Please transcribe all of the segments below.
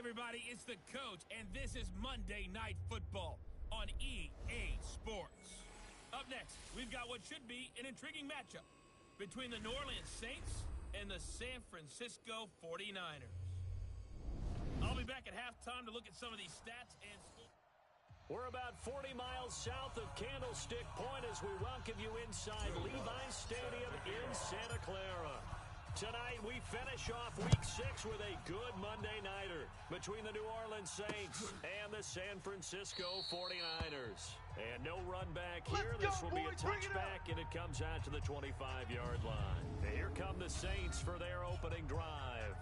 everybody, it's the coach, and this is Monday Night Football on EA Sports. Up next, we've got what should be an intriguing matchup between the New Orleans Saints and the San Francisco 49ers. I'll be back at halftime to look at some of these stats and scores. We're about 40 miles south of Candlestick Point as we welcome you inside Levi's Stadium in Santa Clara. Tonight, we finish off Week 6 with a good Monday nighter between the New Orleans Saints and the San Francisco 49ers. And no run back here. This will be a touchback, and it comes out to the 25-yard line. And here come the Saints for their opening drive.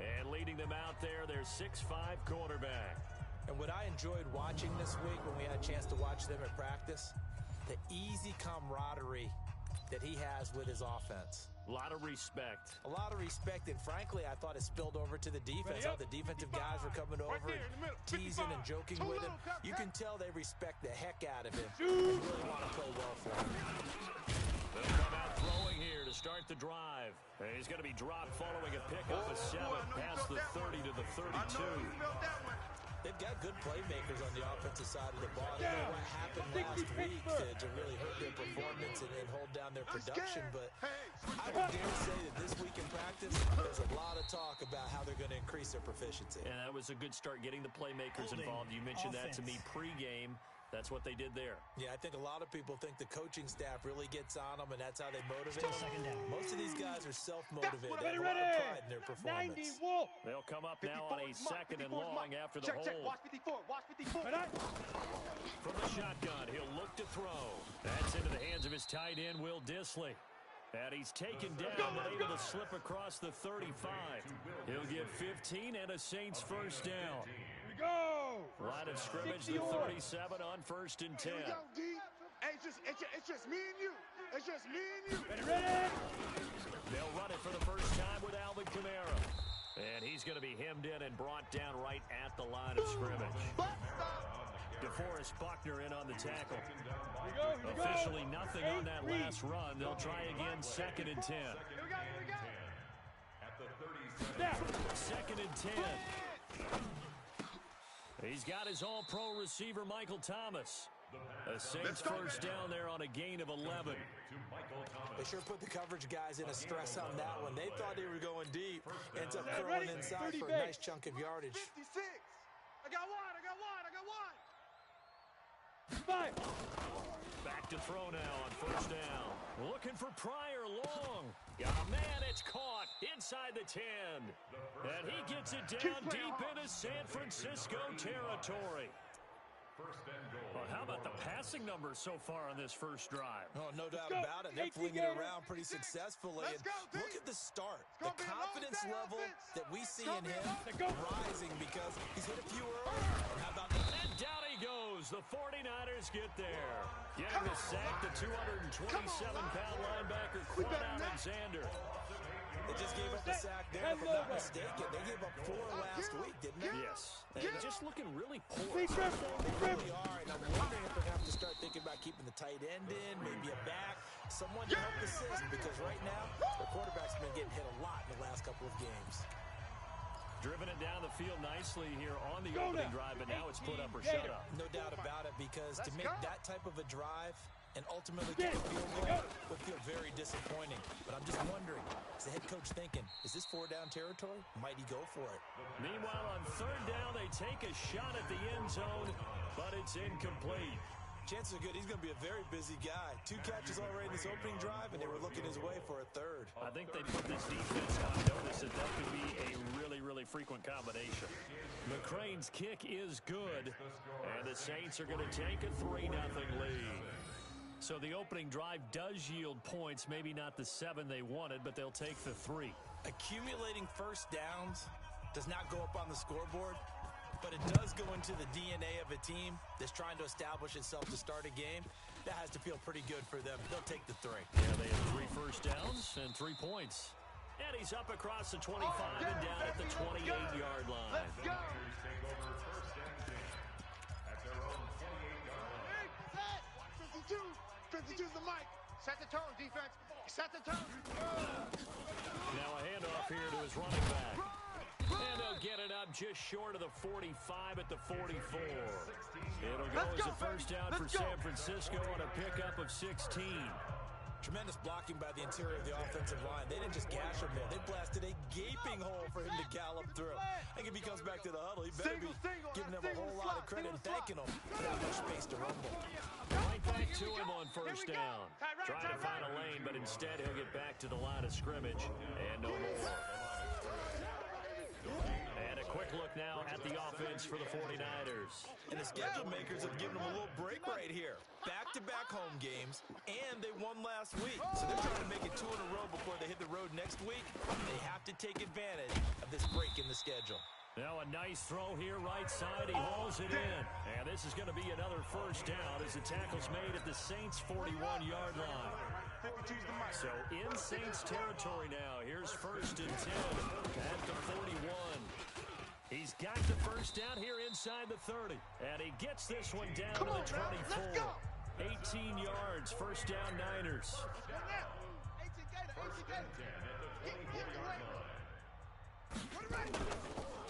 And leading them out there, their 6'5" quarterback. And what I enjoyed watching this week when we had a chance to watch them at practice, the easy camaraderie that he has with his offense. A lot of respect. A lot of respect, and frankly, I thought it spilled over to the defense. How the defensive guys were coming over and teasing and joking with him. You can tell they respect the heck out of him and really want to play well for him. They'll come out throwing here to start the drive. And he's going to be dropped following a pickup of 7 past the 30 to the 32. They've got good playmakers on the offensive side of the ball. I don't know what happened last week to really hurt their performance and hold down their production, but I would dare say that this week in practice, there's a lot of talk about how they're going to increase their proficiency. And that was a good start, getting the playmakers involved. You mentioned that to me pregame. That's what they did there. Yeah, I think a lot of people think the coaching staff really gets on them, and that's how they motivate them. Most of these guys are self-motivated. They have a lot of pride in their performance. They'll come up now on a 2nd and long after the hold. Watch 54, watch 54. From the shotgun, he'll look to throw. That's into the hands of his tight end, Will Dissly. And he's taken down, but able to slip across the 35. He'll get 15 and a Saints first down. Go! Line of scrimmage, the 37 on 1st and 10. Hey, it's just me and you. It's just me and you. Ready? They'll run it for the first time with Alvin Kamara. And he's going to be hemmed in and brought down right at the line of scrimmage. DeForest Buckner in on the tackle. Officially nothing on that last run. They'll try again, 2nd and 10. Here we go. At the 37. 2nd and 10. He's got his all-pro receiver, Michael Thomas. A Saints first down there on a gain of 11. They sure put the coverage guys in a stress on that one. They thought they were going deep. Ends up curling inside for a nice chunk of yardage. 56. I got one. Back to throw now on 1st down. Looking for Pryor long. Oh, man, it's caught inside the 10. And he gets it down deep into San Francisco territory. Well, how about the passing numbers so far on this first drive? Oh, no doubt about it. They're flinging it around pretty successfully. And look at the start. The confidence level that we see in him rising because he's hit a few early. How about that? And down he goes. The 49ers get there. Getting the sack, the 227-pound linebacker, Quan Alexander. They just gave up the sack there, if I'm not mistaken. They gave up 4 last week, didn't they? Yes. And just looking really poor. They really are, and I'm wondering if they're going to have to start thinking about keeping the tight end in, maybe a back, someone to help assist, because right now, the quarterback's been getting hit a lot in the last couple of games. Driven it down the field nicely here on the opening drive, but now it's put up or shut up. No doubt about it, because to make that type of a drive and ultimately get the field goal would feel very disappointing. But I'm just wondering, is the head coach thinking, is this 4-down territory? Might he go for it? Meanwhile, on 3rd down, they take a shot at the end zone, but it's incomplete. Chances are good he's going to be a very busy guy. 2 catches already in this opening drive, and they were looking his way for a 3rd. I think they put this defense on notice that could be a really, really frequent combination. McCrane's kick is good, and the Saints are going to take a 3-0 lead. So the opening drive does yield points, maybe not the 7 they wanted, but they'll take the 3. Accumulating first downs does not go up on the scoreboard, but it does go into the DNA of a team that's trying to establish itself to start a game. That has to feel pretty good for them. They'll take the 3. Yeah, they have 3 first downs and 3 points. And he's up across the 25 and down at the 28-yard line. Let's go. At their own 28-yard line. 52. 52's the mic. Set the tone, defense. Set the tone. Now a handoff here to his running back. And they'll get it up just short of the 45 at the 44. It'll go as a first down for San Francisco on a pickup of 16. Tremendous blocking by the interior of the offensive line. They didn't just gash him there. They blasted a gaping hole for him to gallop through. I think if he comes back to the huddle, he better be giving them a whole lot of credit and thanking them for that much space to rumble. Right back to him on first down. Trying to find a lane, but instead he'll get back to the line of scrimmage. And no more. And a quick look now at the offense for the 49ers. And the schedule makers have given them a little break right here. Back-to-back home games, and they won last week. So they're trying to make it 2 in a row before they hit the road next week. They have to take advantage of this break in the schedule. Now a nice throw here right side. He hauls it in. And this is going to be another first down as the tackle's made at the Saints' 41-yard line. So in Saints territory now. Here's first and 10 at the 41. He's got the first down here inside the 30. And he gets this one down to the 24. 18 yards, first down Niners.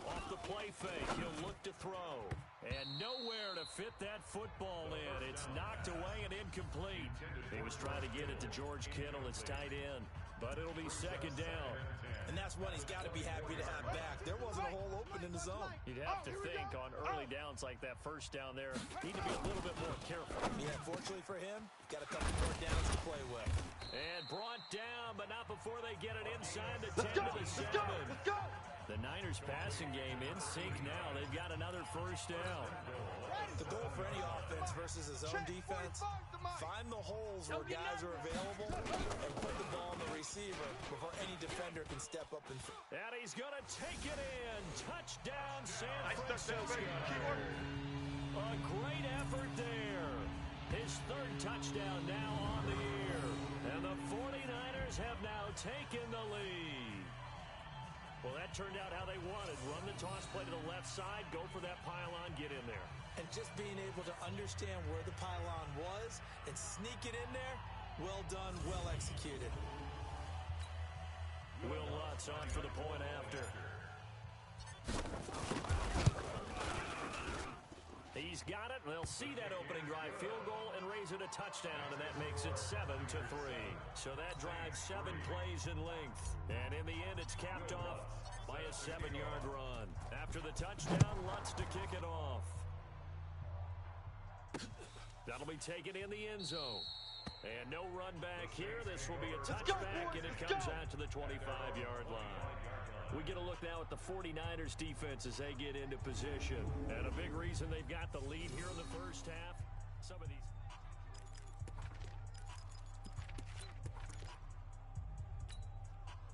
Off the play fake, he'll look to throw. And nowhere to fit that football in. It's knocked away and incomplete. He was trying to get it to George Kittle, his tight end. But it'll be second down. And that's one he's got to be happy to have back. There wasn't a hole open in the zone. You'd have to think on early downs like that first down there, need to be a little bit more careful. Yeah, fortunately for him, got a couple more downs to play with. And brought down, but not before they get it inside the 10 to the 7. The Niners passing game in sync now. They've got another first down. The goal for any offense versus his own defense, find the holes where guys are available and put the ball on the receiver before any defender can step up and... And he's going to take it in. Touchdown, San Francisco. A great effort there. His third touchdown now on the year. And the 49ers have now taken the lead. Well, that turned out how they wanted. Run the toss play to the left side, go for that pylon, get in there. And just being able to understand where the pylon was and sneak it in there, well done, well executed. Will Lutz on for the point after. He's got it. They'll see that opening drive field goal and raise it a touchdown, and that makes it 7-3. So that drives 7 plays in length. And in the end, it's capped off by a 7-yard run. After the touchdown, Lutz to kick it off. That'll be taken in the end zone. And no run back here. This will be a touchback, and it comes out to the 25-yard line. We get a look now at the 49ers defense as they get into position. And a big reason they've got the lead here in the first half. Some of these...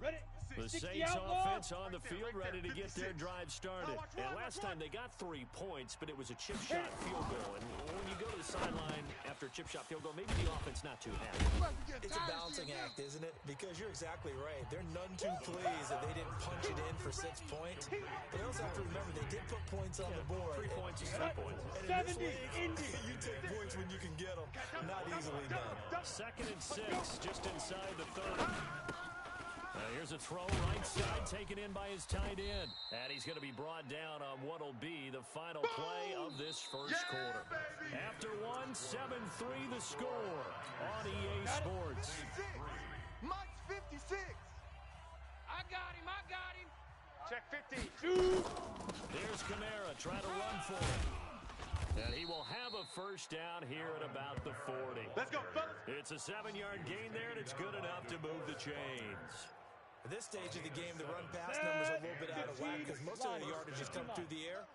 Ready? The Saints offense on the field, ready to get their drive started. And last time they got 3 points, but it was a chip shot field goal. And when you go to the sideline after a chip shot field goal, maybe the offense not too happy. It's a balancing act, isn't it? Because you're exactly right. They're none too pleased that they didn't punch it in for 6 points. But they also have to remember they did put points on the board. 3 points is 3 points. And in this league, you take points when you can get them. Not easily done. Second and 6, just inside the 30. Here's a throw right side taken in by his tight end. And he's going to be brought down on what will be the final play of this first quarter. After 1, 7-3 the score on EA Sports. Mike's 56. I got him. Check 15. There's Kamara trying to run for it. And he will have a first down here at about the 40. Let's go, fellas. It's a 7-yard gain there, and it's good enough to move the chains. At this stage of the game, the run-pass numbers are a little bit out of whack because most of the yardage has come through the air.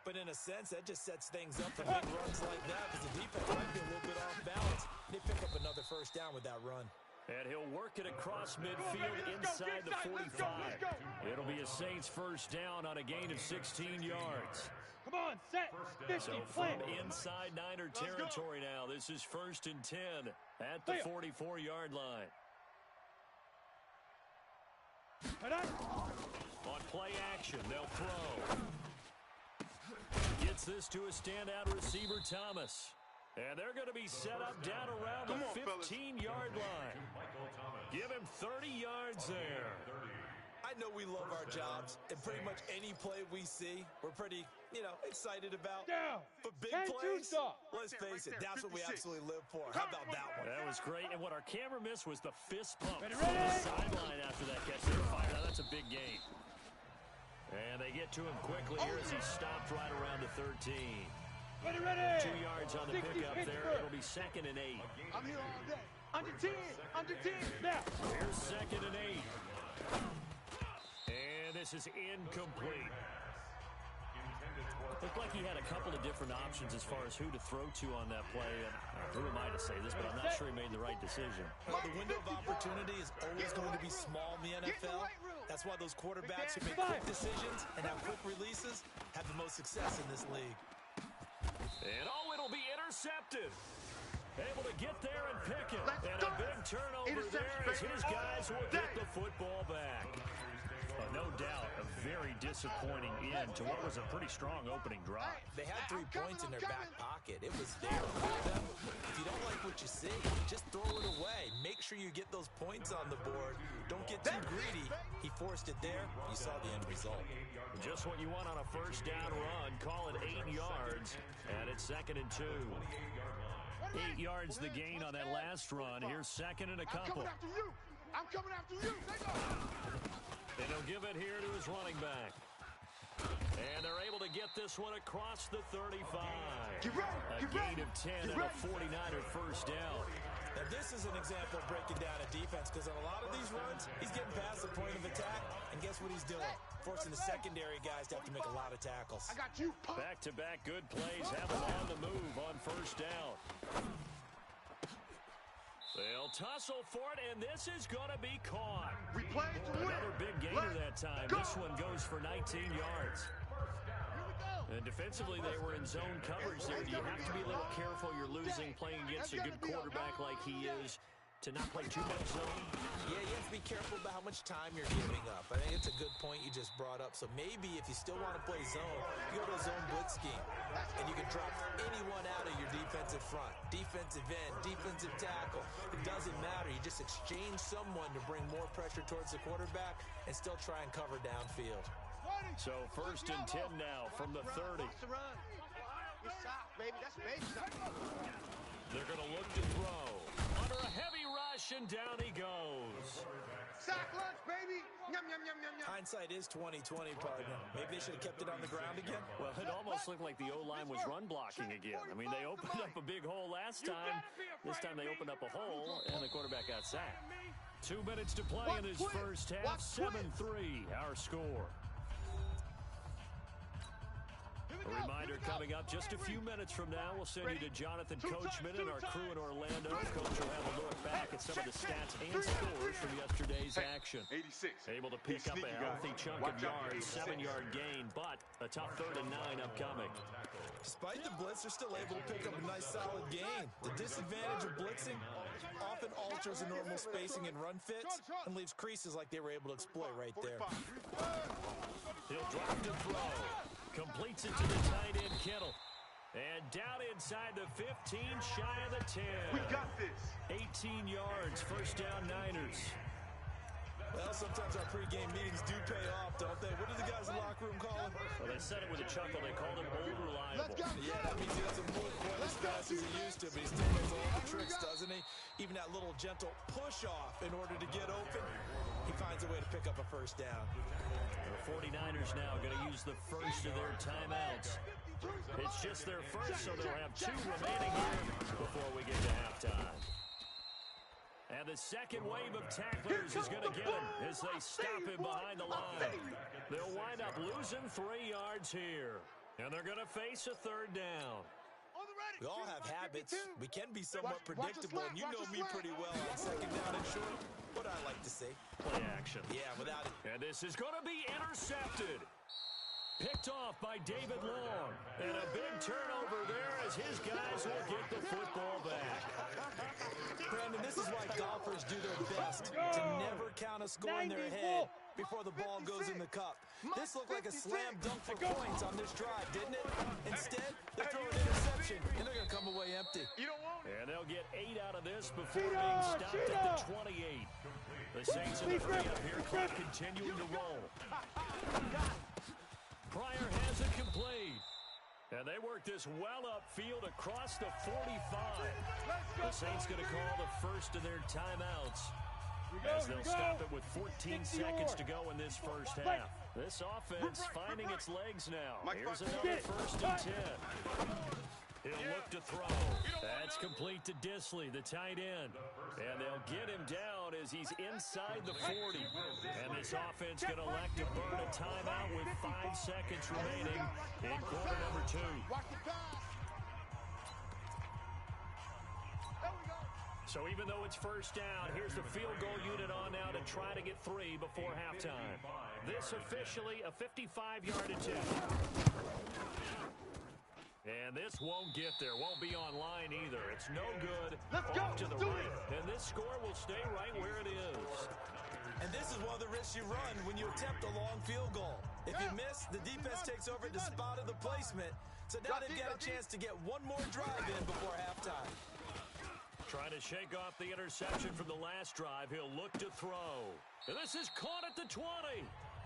But in a sense, that just sets things up for big runs like that because the defense might be a little bit off balance. They pick up another first down with that run. And he'll work it across midfield inside the 45. It'll be a Saints first down on a gain of 16 yards. Come on, set. 50, So from inside Niner territory now, this is first and 10 at the 44-yard line. On play action, they'll throw. Gets this to a standout receiver, Thomas. And they're going to be set up down around the 15-yard line. Give him 30 yards there. I I know we love our jobs, and pretty much any play we see, we're pretty, excited about. But big plays, let's face it, that's what we absolutely live for. How about that one? That was great, and what our camera missed was the fist pump from the sideline after that catch. They were fired out. That's a big gain. And they get to him quickly here as he stopped right around the 13. 2 yards on the pickup there. It'll be 2nd and 8. I'm here all day. Under 10. Under 10. Now. Here's 2nd and 8. And this is incomplete. Looked like he had a couple of different options as far as who to throw to on that play. And who am I to say this, but I'm not sure he made the right decision. Well, the window of opportunity is always going to be small in the NFL. That's why those quarterbacks who make quick decisions and have quick releases have the most success in this league. And it'll be intercepted. Able to get there and pick it. And a big turnover there as his guys will get the football back. No doubt, a very disappointing end to what was a pretty strong opening drive. They had 3 points in their back pocket. It was there for them. If you don't like what you see, just throw it away. Make sure you get those points on the board. Don't get too greedy. He forced it there. You saw the end result. Just what you want on a first down run. Call it 8 yards. And it's 2nd and 2. 8 yards the gain on that last run. Here's 2nd and a couple. I'm coming after you. And he'll give it here to his running back. And they're able to get this one across the 35. A gain of 10 and a 49er first down. Now, this is an example of breaking down a defense because on a lot of these runs, he's getting past the point of attack, and guess what he's doing? Forcing the secondary guys to have to make a lot of tackles. I got you. Back-to-back good plays have him on the move on first down. They'll tussle for it, and this is going to be caught. We played to win. Another big gainer that time. This one goes for 19 yards. And defensively, they were in zone coverage there. You have to be a little careful. You're losing playing against a good quarterback like he is to not play too much zone. Yeah, you have to be careful about how much time you're giving up. I think it's a good point you just brought up. So maybe if you still want to play zone, you go to a zone blitz scheme. And you can drop anyone out of your defensive front. Defensive end, defensive tackle. It doesn't matter. You just exchange someone to bring more pressure towards the quarterback and still try and cover downfield. So 1st and 10 now from the 30. They're going to look to throw. Under a heavy rush, and down he goes. Sack lunch, baby. Yum, yum, yum, yum, yum. Hindsight is 20/20, partner. Maybe they should have kept it on the ground again. Well, it almost looked like the O-line was run blocking again. I mean, they opened up a big hole last time. This time they opened up a hole, and the quarterback got sacked. 2 minutes to play in this first half. 7-3, our score. A reminder coming up just a few minutes from now. We'll send you to Jonathan Coachman and our crew in Orlando. Coach will have a look back at some of the stats and scores from yesterday's action. 86. Able to pick up a healthy chunk of yards, 7-yard gain, but a tough 3rd and 9 upcoming. Despite the blitz, they're still able to pick up a nice solid gain. The disadvantage of blitzing often alters the normal spacing and run fits and leaves creases like they were able to exploit right there. He'll drop to throw. Completes it to the tight end, Kittle. And down inside the 15, shy of the 10. We got this. 18 yards, first down Niners. Well, sometimes our pregame meetings do pay off, don't they? What do the guys in the locker room call him? Well, they said it with a chuckle. They called him old reliable. Yeah, that means he doesn't move quite as fast as he used to, but he still knows all the tricks, doesn't he? Even that little gentle push-off in order to get open, he finds a way to pick up a first down. The 49ers now going to use the first of their timeouts. It's just their first, so they'll have 2 remaining here before we get to halftime. And the second wave of tacklers is going to get him as they stop him behind the line. They'll wind up losing 3 yards here. And they're going to face a 3rd down. We all have habits. We can be somewhat predictable, and you know me pretty well on 2nd down and short. What I like to say. Play action. Yeah, without it. And this is going to be intercepted. Picked off by David Long. And a big turnover there as his guys will get the football back. Brandon, this is why golfers do their best to never count a score in their head before the ball goes in the cup. This looked like a slam dunk for points on this drive, didn't it? Instead, they throw an interception, and they're going to come away empty. And they'll get 8 out of this before being stopped at the 28. The Saints in the hurry up here, clock continuing to roll. Pryor has it complete. And they work this well upfield across the 45. The Saints going to call the first of their timeouts as they'll stop it with 14 seconds to go in this first half. This offense finding its legs now. Here's another first and 10. He'll look to throw. That's complete to Disley, the tight end. And they'll get him down as he's inside the 40. And this offense going to elect to burn a timeout with 5 seconds remaining in quarter number 2. So even though it's first down, here's the field goal unit on now to try to get 3 before halftime. This officially a 55-yard attempt. And this won't get there. Won't be online either. It's no good. Off to the right. And this score will stay right where it is. And this is one of the risks you run when you attempt a long field goal. If you miss, the defense takes over the spot of the placement. So now they've got a chance to get one more drive in before halftime. Trying to shake off the interception from the last drive. He'll look to throw. And this is caught at the 20.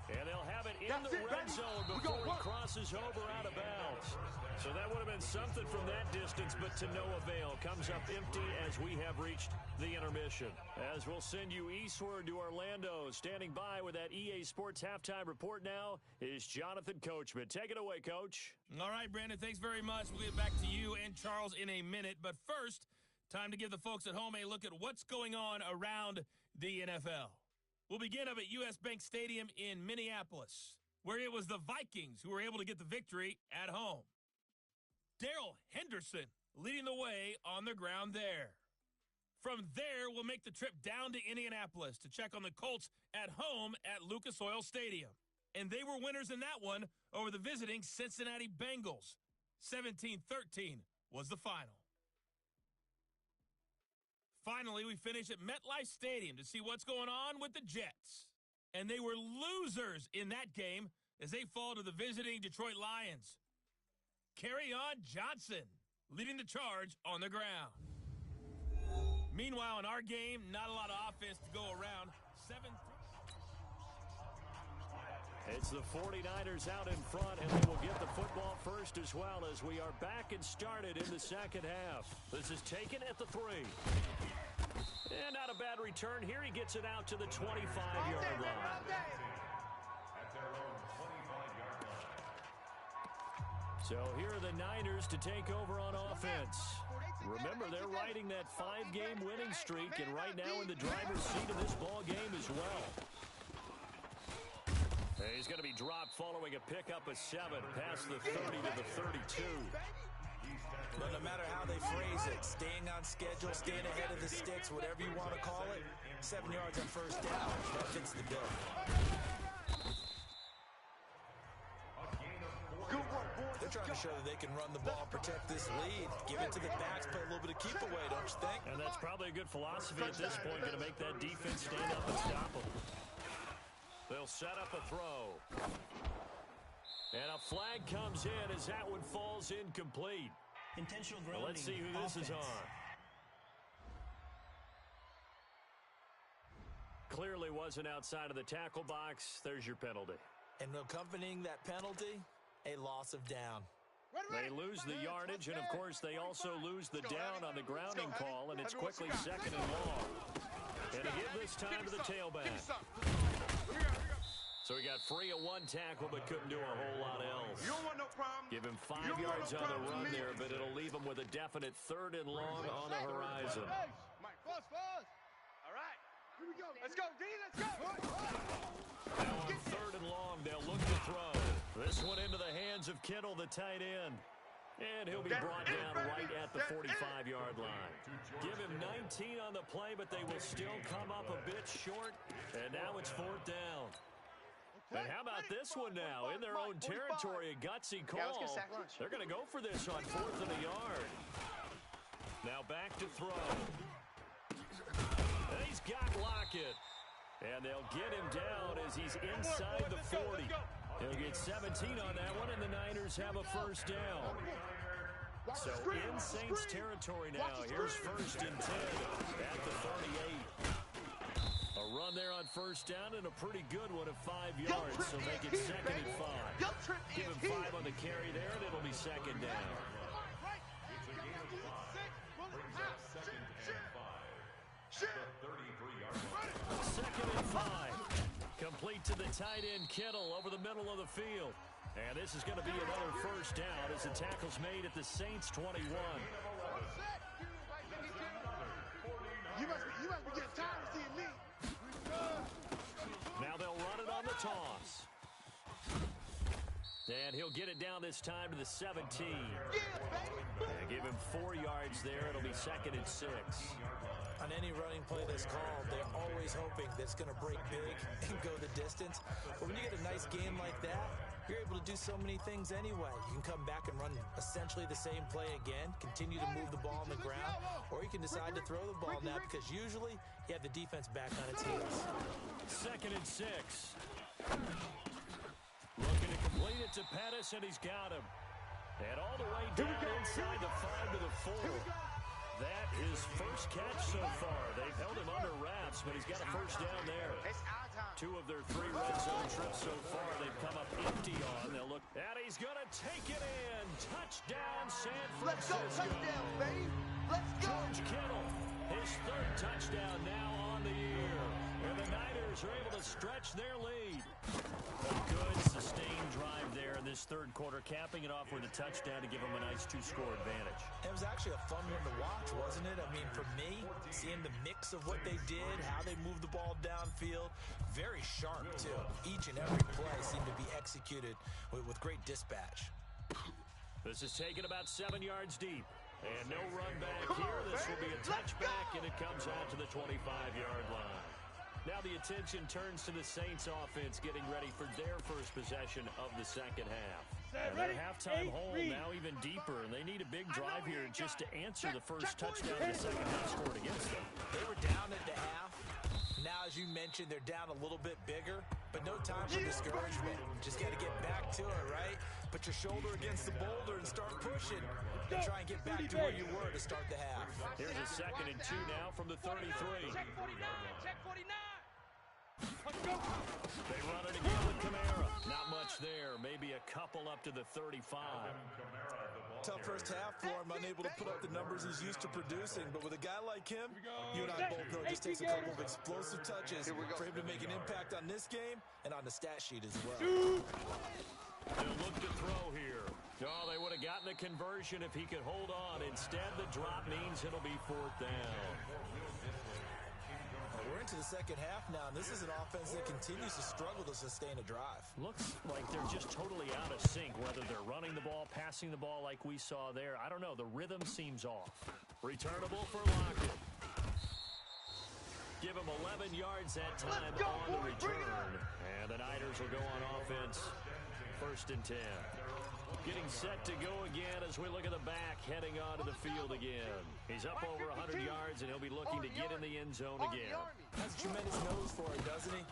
And they'll have it in the red zone before he crosses over out of bounds. So that would have been something from that distance, but to no avail. Comes up empty as we have reached the intermission. As we'll send you eastward to Orlando. Standing by with that EA Sports halftime report now is Jonathan Coachman. Take it away, Coach. All right, Brandon, thanks very much. We'll get back to you and Charles in a minute. But first, time to give the folks at home a look at what's going on around the NFL. We'll begin up at U.S. Bank Stadium in Minneapolis, where it was the Vikings who were able to get the victory at home. Darrell Henderson leading the way on the ground there. From there, we'll make the trip down to Indianapolis to check on the Colts at home at Lucas Oil Stadium. And they were winners in that one over the visiting Cincinnati Bengals. 17-13 was the final. Finally, we finish at MetLife Stadium to see what's going on with the Jets. And they were losers in that game as they fall to the visiting Detroit Lions. Kerryon Johnson leading the charge on the ground. Meanwhile, in our game, not a lot of offense to go around. 7-3. It's the 49ers out in front, and they will get the football first as well as we are back and started in the second half. This is taken at the 3. And not a bad return here. He gets it out to the 25-yard line. At their own 25-yard line. So here are the Niners to take over on offense. Remember, they're riding that 5-game winning streak, and right now in the driver's seat of this ball game as well. He's going to be dropped following a pickup of 7 past the 30 to the 32. But no matter how they phrase it, staying on schedule, staying ahead of the sticks, whatever you want to call it, 7 yards on first down, that fits the bill. They're trying to show that they can run the ball, protect this lead, give it to the backs, play a little bit of keep away, don't you think? And that's probably a good philosophy at this point, going to make that defense stand up and stop them. They'll set up a throw. And a flag comes in as that one falls incomplete. Intentional grounding. Well, let's see who this is on. Clearly wasn't outside of the tackle box. There's your penalty. And accompanying that penalty, a loss of down. They lose the yardage, and of course they also lose the down on the grounding call, and it's quickly 2nd and long. And a give this time to the tailback. So he got free of 1 tackle, but couldn't do a whole lot else. You don't want no problem. Give him 5 yards on the run there, but it'll leave him with a definite 3rd and long on the horizon. Mike, buzz. All right. Here we go. Let's go, D. Let's go. Now on 3rd and long, they'll look to throw. This one into the hands of Kittle, the tight end. And he'll be brought down right at the 45-yard line. Give him 19 on the play, but they will still come up a bit short. And now it's 4th down. And how about this one now? In their own territory, a gutsy call. They're going to go for this on 4th and a yard. Now back to throw. And he's got Lockett. And they'll get him down as he's inside the 40. He'll get 17 on that one, and the Niners have a first down. So in Saints territory now. Here's 1st and 10 at the 38. A run there on first down, and a pretty good one of 5 yards, so make it second and 5. Give him 5 on the carry there, and it'll be second down. It's a gain of 5. Brings up second and 5. At the 33-yard line. Second and 5. Complete to the tight end, Kittle, over the middle of the field. And this is going to be another first down as the tackle's made at the Saints' 21. You must be getting tired of seeing me. Now they'll run it on the toss. And he'll get it down this time to the 17. And give him 4 yards there. It'll be second and 6. On any running play that's called, they're always hoping that it's going to break big and go the distance. But when you get a nice game like that, you're able to do so many things anyway. You can come back and run essentially the same play again, continue to move the ball on the ground, or you can decide to throw the ball now because usually you have the defense back on its heels. Second and 6. Looking to complete it to Pettis, and he's got him. And all the way down inside the 5 to the 4. That is first catch so far. They've held him under wraps, but he's got a first down there. 2 of their 3 red zone trips so far they've come up empty on. They'll look, and he's going to take it in. Touchdown, San Francisco. Let's go, touchdown, baby. Let's go. George Kittle, his 3rd touchdown now on the year. And the Niners are able to stretch their lead. A good, sustained drive there in this 3rd quarter, capping it off with a touchdown to give them a nice 2-score advantage. It was actually a fun one to watch, wasn't it? I mean, for me, seeing the mix of what they did, how they moved the ball downfield, very sharp, too. Each and every play seemed to be executed with great dispatch. This is taken about 7 yards deep. And no run back here. This will be a touchback, and it comes out to the 25-yard line. Now the attention turns to the Saints offense getting ready for their first possession of the second half. And their halftime hole now even deeper, and they need a big drive here just to answer the first touchdown the second half scored against them. They were down at the half. Now, as you mentioned, they're down a little bit bigger, but no time for discouragement. Just got to get back to it, right? Put your shoulder against the boulder and start pushing and try and get back to where you were to start the half. Here's a second and 2 now from the 33. Check 49. Check 49. They run it again with Kamara. Not much there. Maybe a couple up to the 35. Tough first half for him, unable to put up the numbers he's used to producing. But with a guy like him, you and I both know it just takes a couple of explosive touches for him to make an impact on this game and on the stat sheet as well. They'll look to throw here. Oh, they would have gotten a conversion if he could hold on. Instead, the drop means it'll be 4th down. We're into the second half now, and this is an offense that continues to struggle to sustain a drive. Looks like they're just totally out of sync, whether they're running the ball, passing the ball like we saw there. I don't know. The rhythm seems off. Returnable for Lockett. Give him 11 yards that time on the return. And the Niners will go on offense. 1st and 10. Getting set to go again as we look at the back, heading onto the field again. He's up over 100 yards, and he'll be looking to get in the end zone again. Has a tremendous nose for it, doesn't he?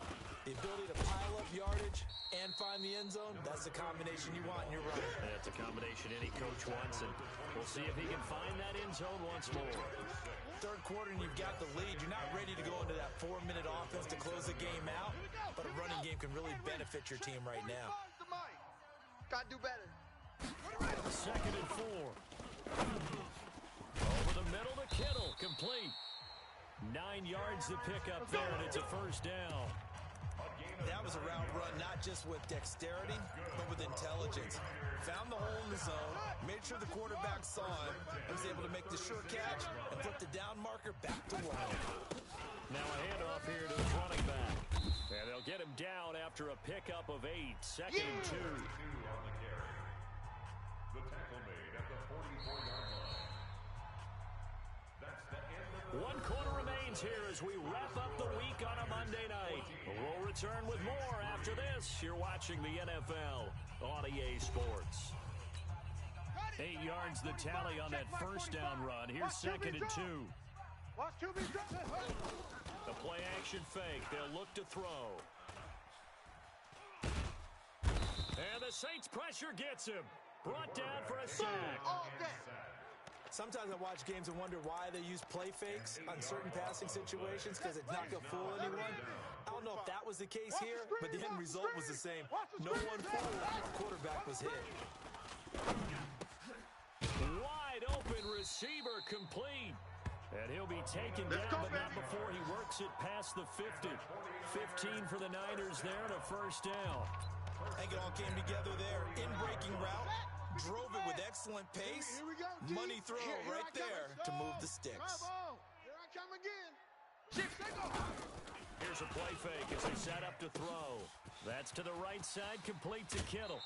The ability to pile up yardage and find the end zone, that's the combination you want in your run. That's a combination any coach wants, and we'll see if he can find that end zone once more. 3rd quarter, and you've got the lead. You're not ready to go into that 4-minute offense to close the game out, but a running game can really benefit your team right now. Gotta do better. Second and 4. Over the middle to Kittle. Complete. 9 yards to pick up there, and it's a first down. That was a route run, not just with dexterity, but with intelligence. Found the hole in the zone, made sure the quarterback saw him, was able to make the sure catch, and put the down marker back to one. Now a handoff here to his running back. And they'll get him down after a pickup of 8. Second and 2. The tackle made at the 44-yard line. That's the end of the 1 quarter remains here as we wrap up the week on a Monday night. We'll return with more after this. You're watching the NFL on EA Sports. 8 yards the tally on that first down run. Here's second and 2. The play action fake. They'll look to throw. And the Saints pressure gets him. Brought down for a sack. Sometimes I watch games and wonder why they use play fakes on certain passing situations because it's not going to fool anyone. I don't know if that was the case here, but the end result was the same. No one fooled. Quarterback was hit. Wide open receiver complete. And he'll be taken down, but not before he works it past the 50. 15 for the Niners there and a first down. I think it all came together there. In-breaking route. Drove it with excellent pace. Money throw right there to move the sticks. Here I come again. Here's a play fake as they set up to throw. That's to the right side, complete to Kittle.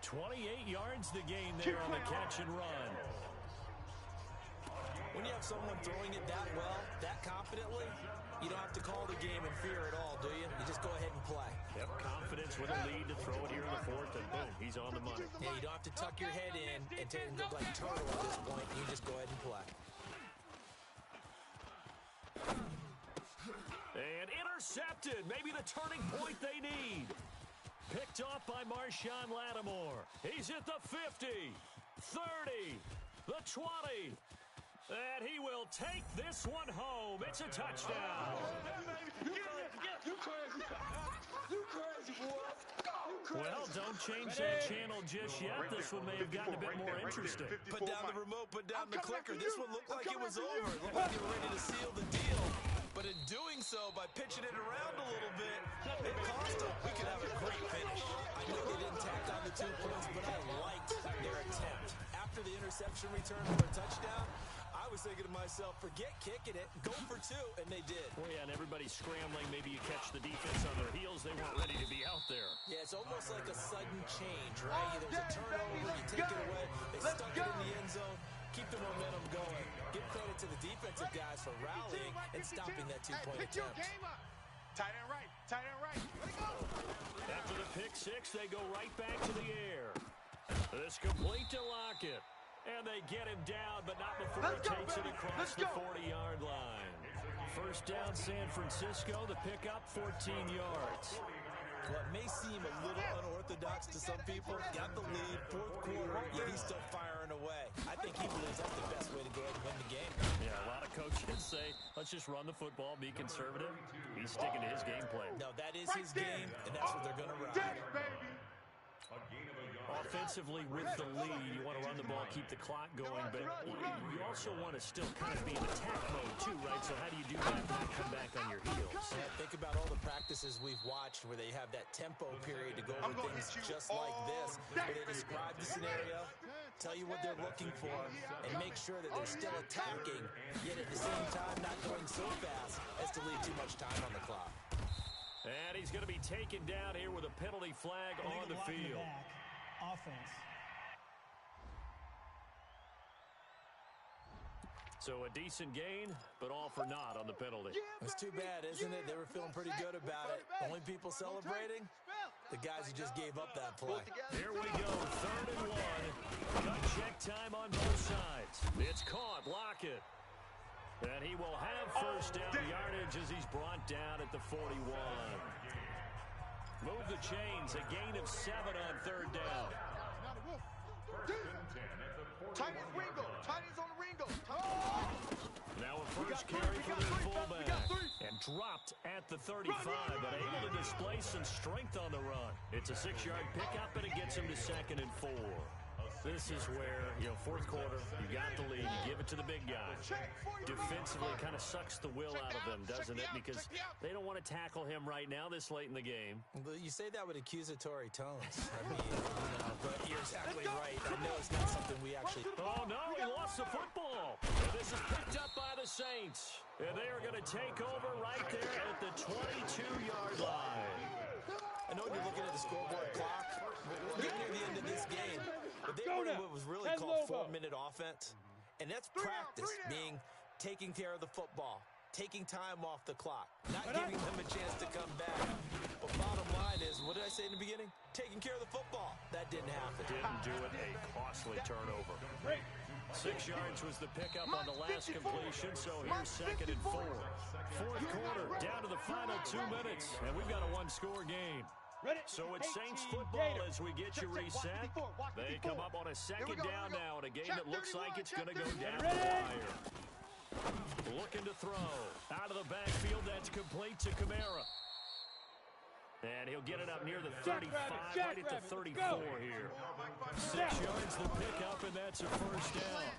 28 yards the gain there on the catch and run. When you have someone throwing it that well, that confidently, you don't have to call the game in fear at all, do you? You just go ahead and play. Yep, confidence with a lead to throw it here in the fourth, and boom, he's on the money. Yeah, you don't have to tuck your head in and look like turtle at this point. You just go ahead and play. And intercepted. Maybe the turning point they need. Picked off by Marshawn Lattimore. He's at the 50, 30, the 20. And he will take this one home. It's a touchdown. You crazy. You crazy, boy. Well, don't change that channel just yet. This one may have gotten a bit more interesting. Put down the remote, put down the clicker. This one looked like it was over. It looked like they were ready to seal the deal. But in doing so, by pitching it around a little bit, it cost them. We could have a great finish. I know they didn't tack on the 2 points, but I liked their attempt. After the interception return for a touchdown, I was thinking to myself, forget kicking it, go for 2, and they did. Well, yeah, and everybody's scrambling. Maybe you catch the defense on their heels. They weren't ready to be out there. Yeah, it's almost like a sudden change, right? There's a turnover, you take it away, they stuck it in the end zone, keep the momentum going. Give credit to the defensive guys for rallying and stopping that 2-point attempt. Tight end right, tight end right. After the pick six, they go right back to the air. This complete to Lockett. And they get him down, but not before he takes it across the 40-yard line. First down, San Francisco. The pickup, 14 yards. What may seem a little unorthodox to some people, got the lead, fourth quarter, yet he's still firing away. I think he believes that's the best way to go ahead and win the game. Yeah, a lot of coaches say, let's just run the football, be conservative. He's sticking to his game plan. No, that is his game, and that's what they're going to run. Offensively, with the lead, you want to run the ball, keep the clock going, but you also want to still kind of be in attack mode too, right? So how do you do that and not come back on your heels? Yeah, think about all the practices we've watched where they have that tempo period to go over things just like this, where they describe the scenario, tell you what they're looking for, and make sure that they're still attacking, yet at the same time not going so fast as to leave too much time on the clock. And he's going to be taken down here with a penalty flag on the field. Offense. So a decent gain, but all for naught on the penalty. It's too bad, isn't it? They were feeling pretty good about it. Only people celebrating? The guys who just gave up that play. Here we go, 3rd and 1. Cut check time on both sides. It's caught, Lockett. And he will have first down yardage as he's brought down at the 41. Move the chains, a gain of 7 on 3rd down. Tight end Ringo. Tight end's on the Ringo. Now a first carry for the fullback. And dropped at the 35, but able to display some strength on the run. It's a 6-yard pickup, and it gets him to 2nd and 4. This is where, fourth quarter, you got the lead, you give it to the big guy. Defensively, kind of sucks the will out of them, doesn't it? Because they don't want to tackle him right now this late in the game. But you say that with accusatory tones. I mean, but you're exactly right. I know it's not something we actually... Oh, no, he lost the football. And this is picked up by the Saints. And they are going to take over right there at the 22-yard line. I know when you're looking at the scoreboard clock, we're getting near the end of this game. But they were what was really called 4-minute offense. And that's practice, being taking care of the football, taking time off the clock, not giving them a chance to come back. But bottom line is, what did I say in the beginning? Taking care of the football. That didn't happen. Didn't do it. A costly turnover. 6 yards was the pickup on the last completion, so here's 2nd and 4. Fourth quarter, down to the final 2 minutes, and we've got a one-score game. So it's Saints football as we get you reset. They come up on a second down now in a game that looks like it's going to go down the wire. Looking to throw. Out of the backfield, that's complete to Kamara. And he'll get it up near the 35, right at the 34 here. 6 yards the pickup, and that's a first down.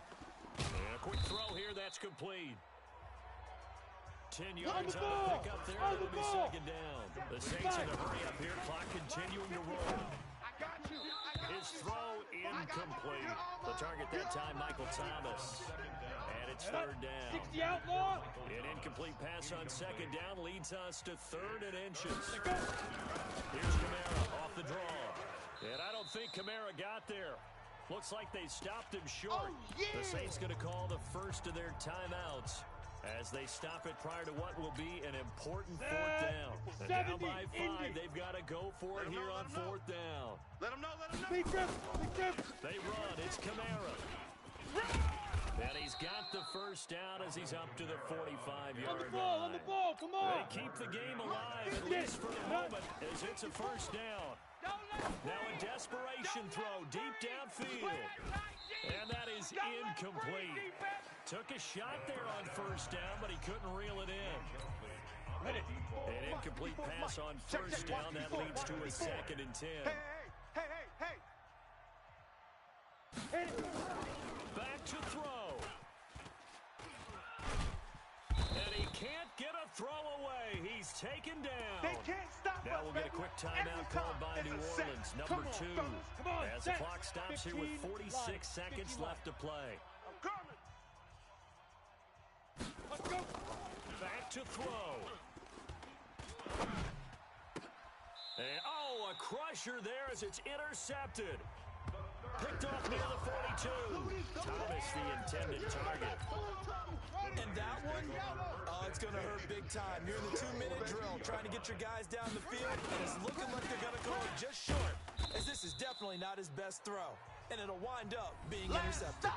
And a quick throw here, that's complete. 10 yards on the pickup there, and it'll be second down. The Saints in a hurry up here, clock continuing to roll. His throw incomplete. The target that time, Michael Thomas. And it's third down. 60 outlaw. An incomplete pass on second down leads us to 3rd and inches. Here's Kamara off the draw. And I don't think Kamara got there. Looks like they stopped him short. The Saints going to call the first of their timeouts as they stop it prior to what will be an important 4th down. And down by 5, they've got to go for it here on 4th down. Let them know, let them know. Big grip, big grip. They run, it's Kamara. And he's got the first down as he's up to the 45-yard line. On the ball, come on. They keep the game alive, at least for the moment, as it's a first down. Now a desperation throw deep downfield. And that is incomplete. Took a shot there on first down, but he couldn't reel it in. An incomplete pass on first down. That leads to a 2nd and 10. Hey. Back to throw. And he can't get a throw away. He's taken down. They can't stop now us, we'll get a quick timeout called by New Orleans, number 2. As the clock stops here with 46 seconds left to play. I'm coming. Let's go. Back to throw. And, a crusher there as it's intercepted. Picked off near the 42. Thomas, the intended target. And that one, it's going to hurt big time. You're in the 2-minute drill trying to get your guys down the field, and it's looking like they're going to call it just short, as this is definitely not his best throw, and it'll wind up being intercepted.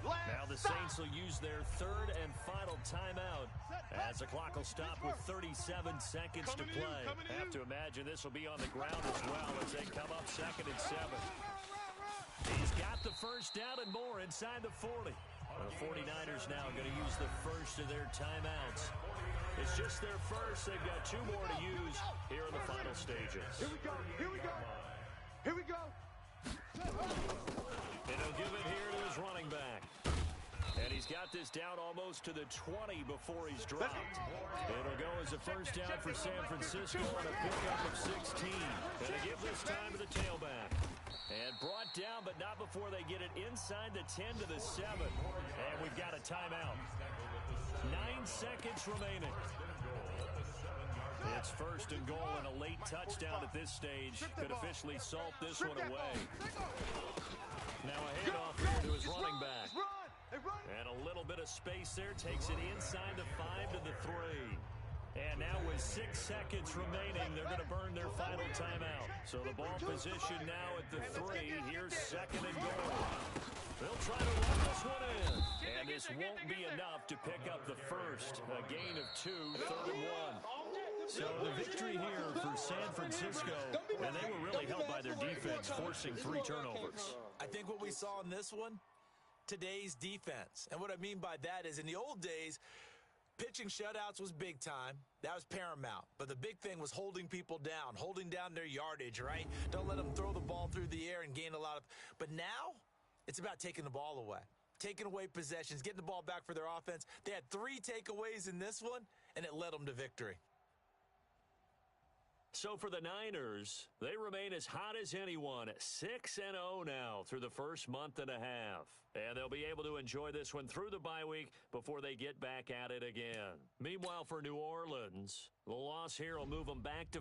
Now the Saints will use their 3rd and final timeout as the clock will stop with 37 seconds to play. Have to imagine this will be on the ground as well as they come up 2nd and 7. He's got the first down and more inside the 40. The 49ers now going to use the first of their timeouts. It's just their first. They've got 2 more to use here in the final stages. Here we go. Here we go. Here we go. And he'll give it here to his running back. And he's got this down almost to the 20 before he's dropped. It'll go as a first down for San Francisco and a pickup of 16. And they give this time to the tailback. And brought down, but not before they get it inside the 10 to the 7. And we've got a timeout. 9 seconds remaining. It's 1st and goal, and a late touchdown at this stage could officially salt this one away. Now a handoff here to his running back. And a little bit of space there takes it inside the 5 to the 3. And now with 6 seconds remaining, they're going to burn their final timeout. So the ball position now at the 3. Here's 2nd and goal. They'll try to run this one in. And this won't be enough to pick up the first. A gain of 2, 3rd and 1. So the victory here for San Francisco, and they were really helped by their defense, forcing 3 turnovers. I think what we saw in this one, today's defense. And what I mean by that is in the old days, pitching shutouts was big time. That was paramount. But the big thing was holding people down, holding down their yardage, right? Don't let them throw the ball through the air and gain a lot of... But now, it's about taking the ball away. Taking away possessions, getting the ball back for their offense. They had 3 takeaways in this one, and it led them to victory. So for the Niners, they remain as hot as anyone, 6-0 now through the first month and a half. And they'll be able to enjoy this one through the bye week before they get back at it again. Meanwhile, for New Orleans, the loss here will move them back to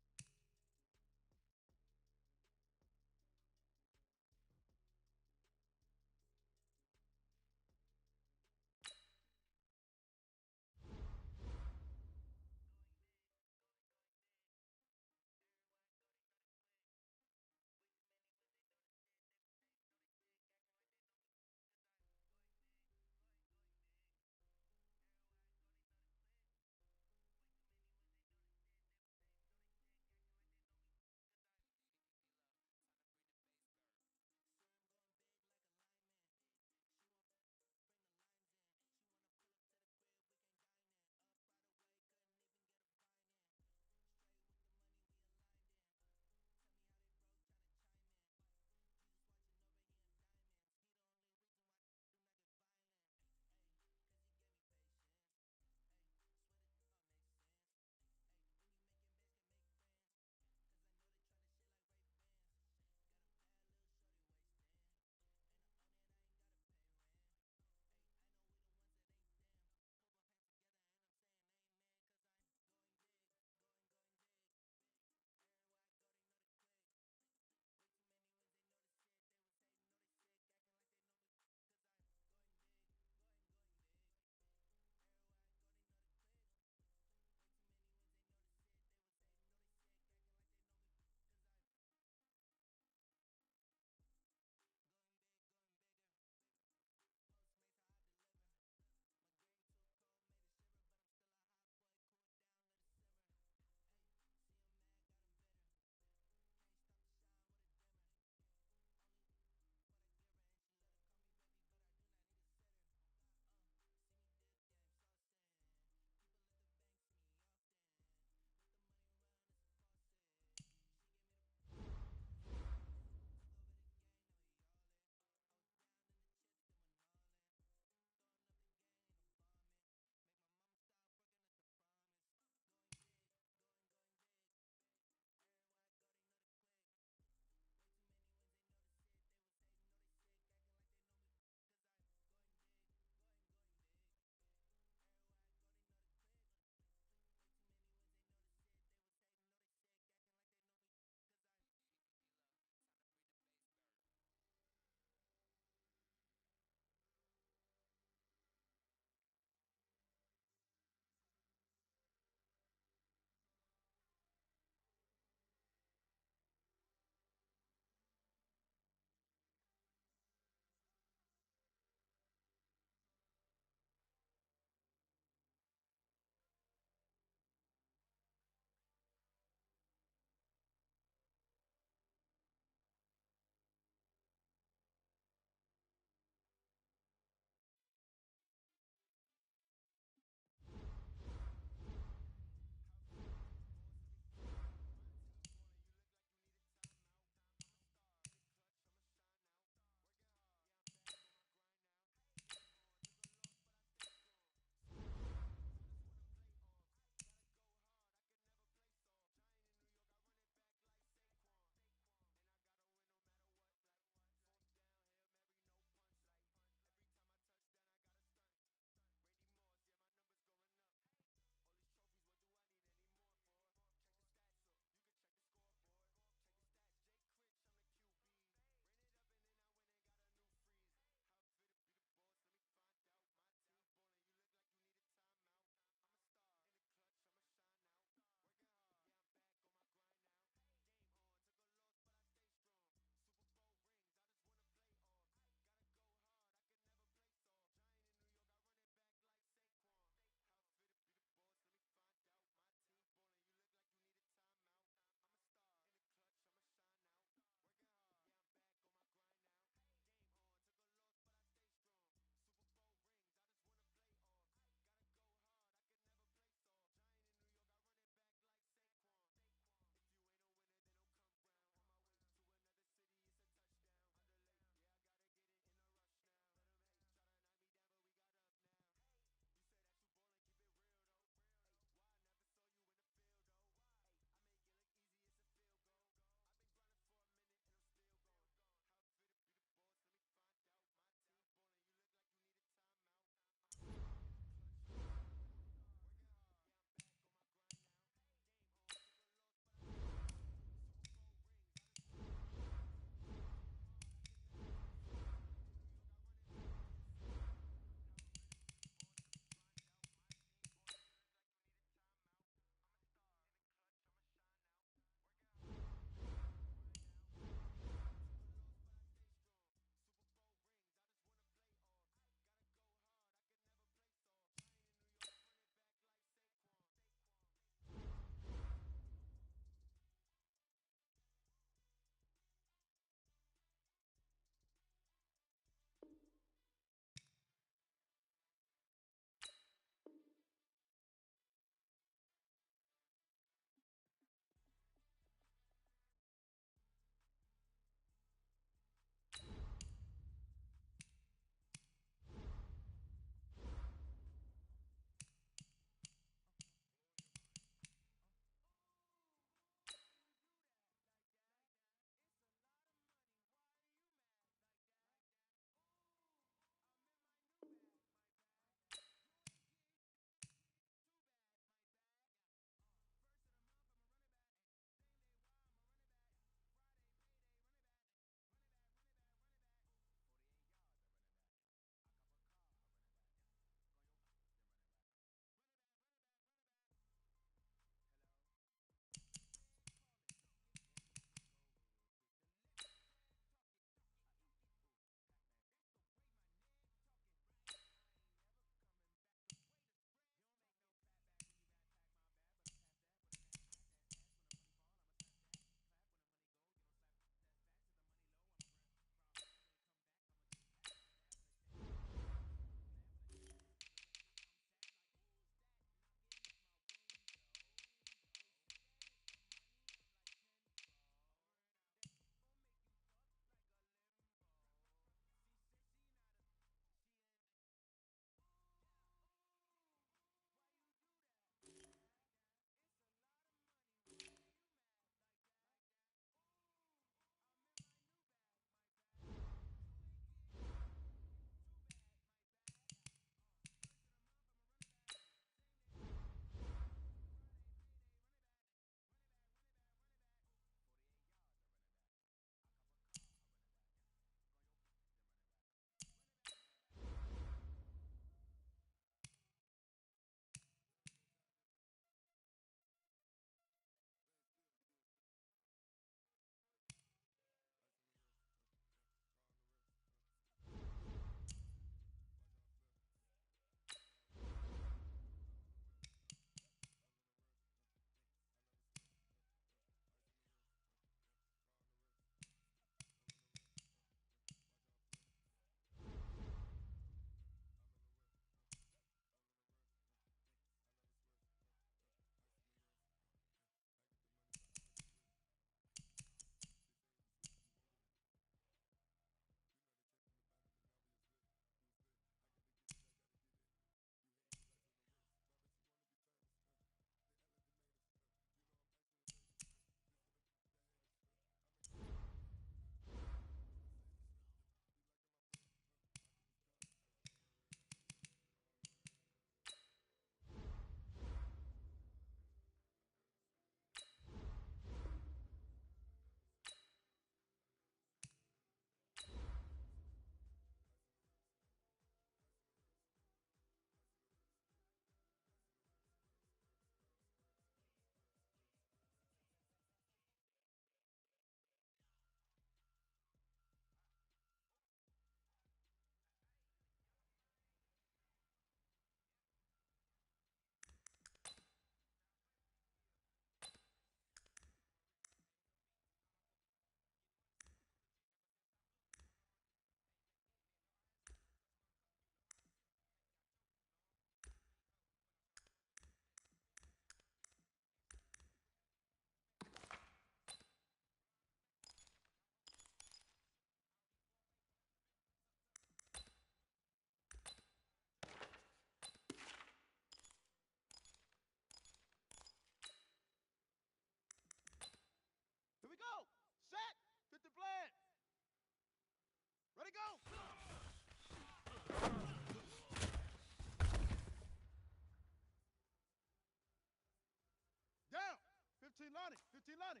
15 Lonnie. 15 Lonnie.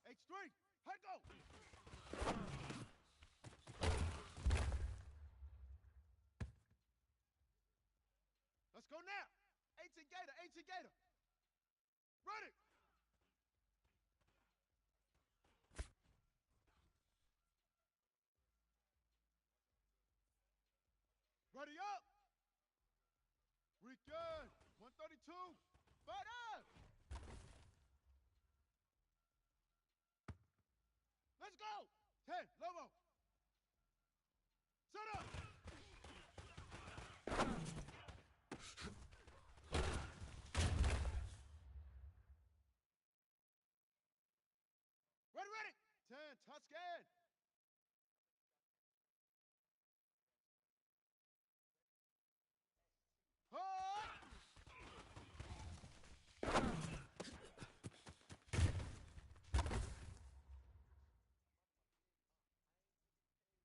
H3. Head go. Let's go now. 18 Gator. 18 Gator. Ready. Ready up. Weekend. 132. Fight up. Let's go. 10. Lobo. Set up. Ready, ready. 10. Tuscan.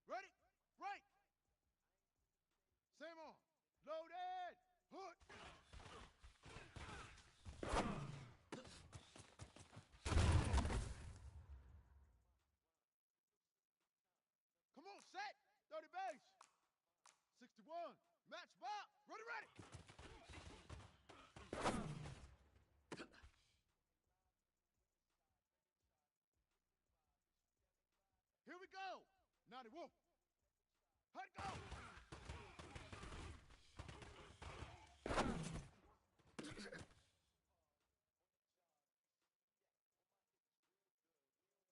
Ready? Right. Same on. Loaded. Hood. Come on, set. 30 base. 61. Match ball. Ready, ready. Here we go. 90 Wolf. Head go.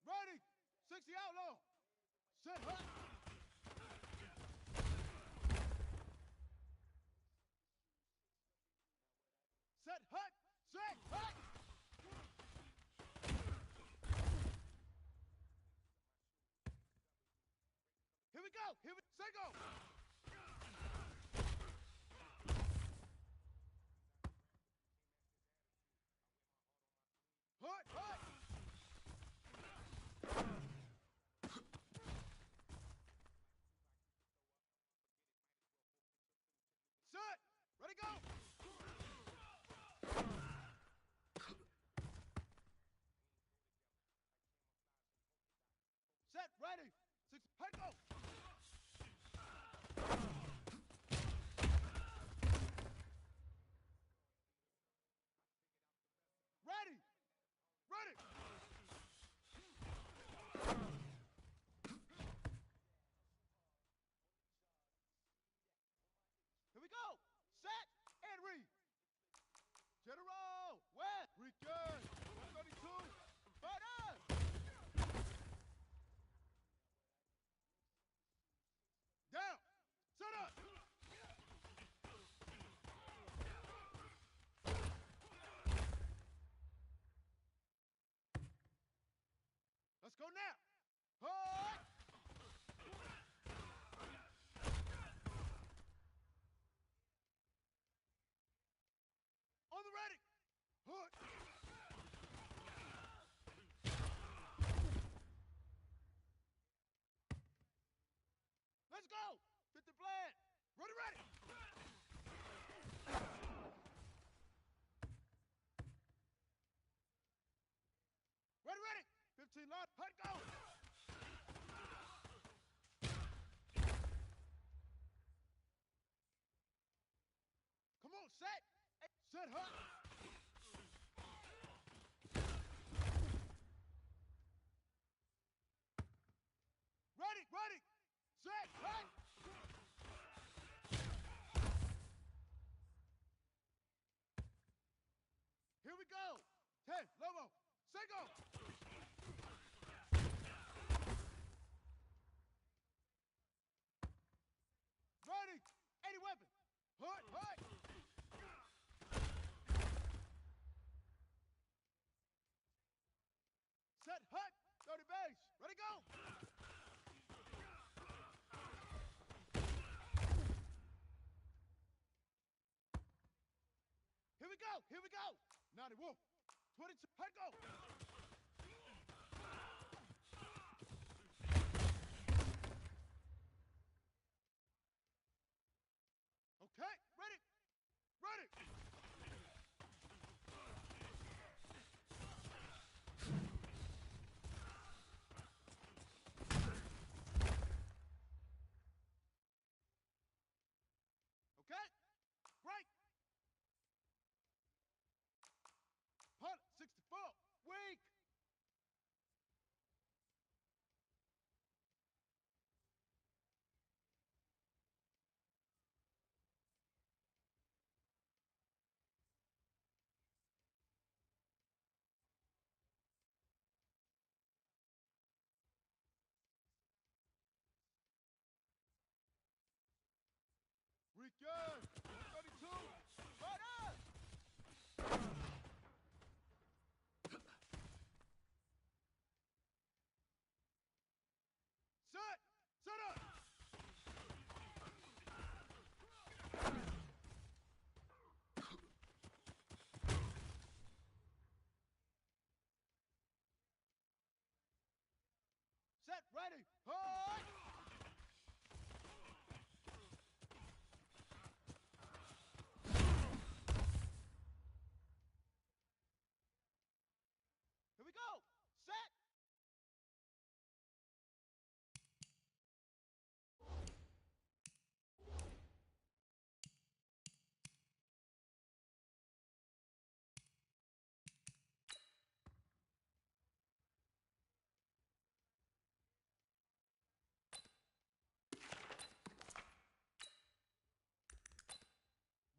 Ready. 60 outlaw. Set hut. Set hut. Set hut. Here we go. Here we say go. Hut. Hut. Set. Ready, go. Set. Ready. 6. Head go. Ready. Ready. Here we go. Set and read. General. West. Weekend. 132. Fight up. Down. Set up. Let's go now. Hut. On the ready. Hut. Let's go. 50 flat. Ready, ready. Ready, ready. 15 lot. Hut go. Come on, set. Set hut. Ready, ready. Set, hut. Here we go. 10, Lobo. Say go. Ready. 80 weapon. Hut, hut. Set hut. 30 base. Ready, go. Here we go. Here we go. 90 Wolf. 22. Head go. Okay. Ready. Ready. Set, ready, hard! Here we go! Set!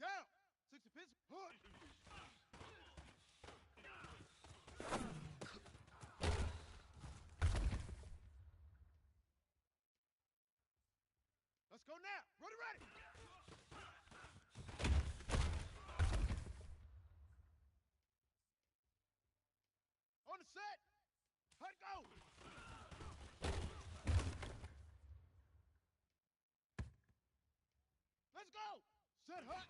Down! 60 pitch, hood! Let's go now! Ready, ready! On the set! Hut, go! Let's go! Set, hut!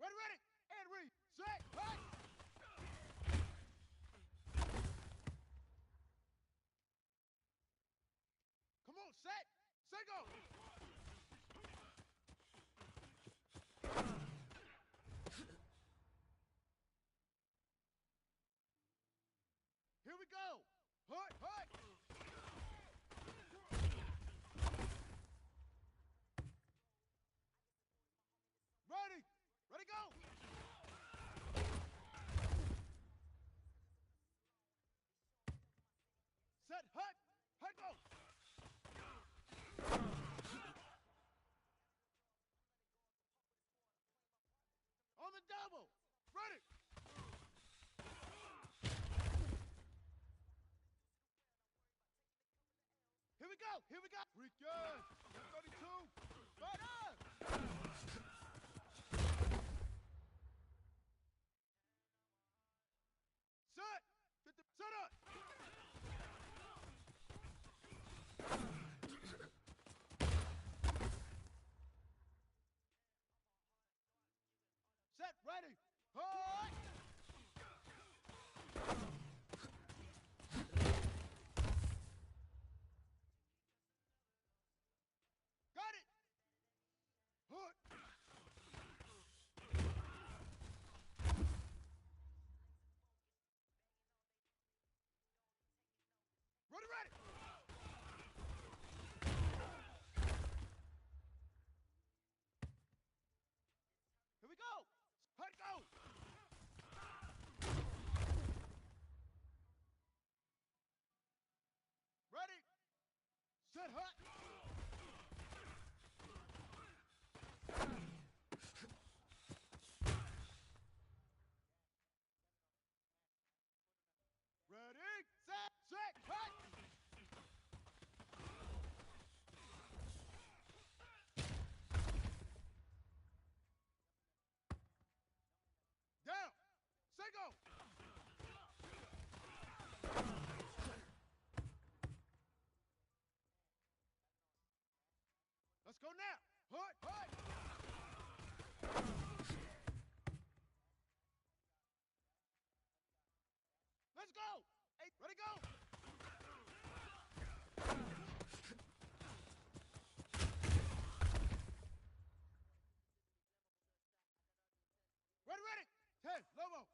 Ready, ready! And reset, hut! Come on, set! Set, go! Here we go! Hut, hut! Ready! Ready, go! Set, hut! Hut, go! On the double! Ready! Here we go! Here we go! Weekend! 32! Fight up! Set! 50, set up! Set, ready! Hut! Got it! Hut! Ready, ready! Here we go! Hut, go! Ready! Set, hut! Ready, set, hut! Down! Set, go! Let's go now! Hut, hut! Let's go! Hey, ready, go! Ready, ready! 10, Lobo!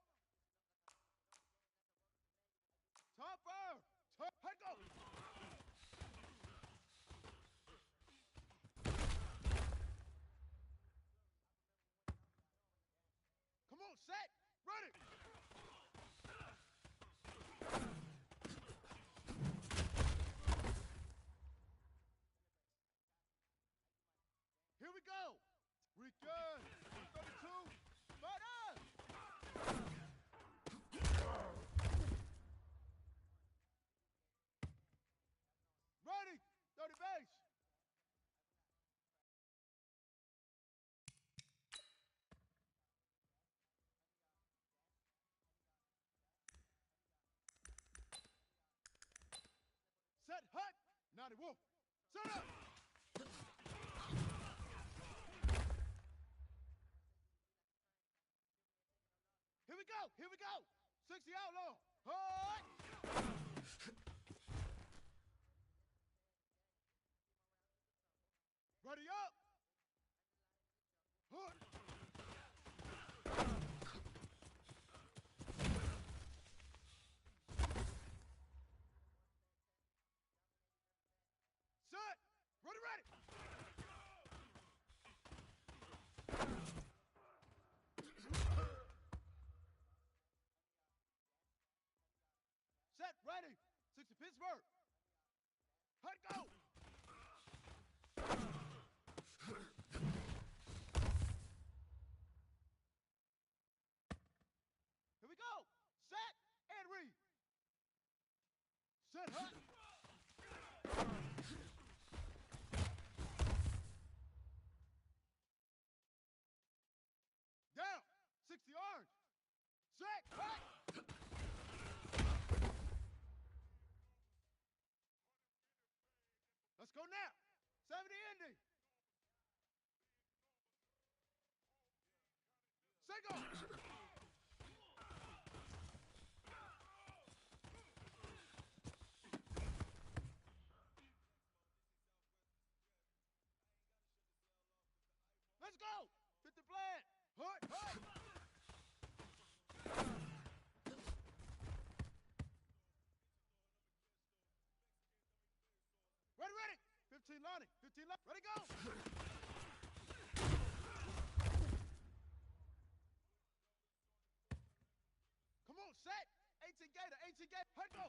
Topper! Hut, go! Come on, set! Ready! Here we go! Weekend! 32! Fight up! Ready! 30 base! Set, hut! 90 wolf! Set up! go. Here we go. 60 outlaw. Hard. Ready up. Hard. Set. Ready, ready. Set, ready. 60 Pittsburgh. Hut, go. Here we go. Set and read. Set, hut. Down. 60 orange. Set, hut. Let's go now. 70 Indy. Single. Let's go. 50 Bland. Hut, hut. Ready, ready. 15 Lonnie. 15 Lonnie. Ready, go. Come on, set. 18 Gator. 18 Gator. Hut, go.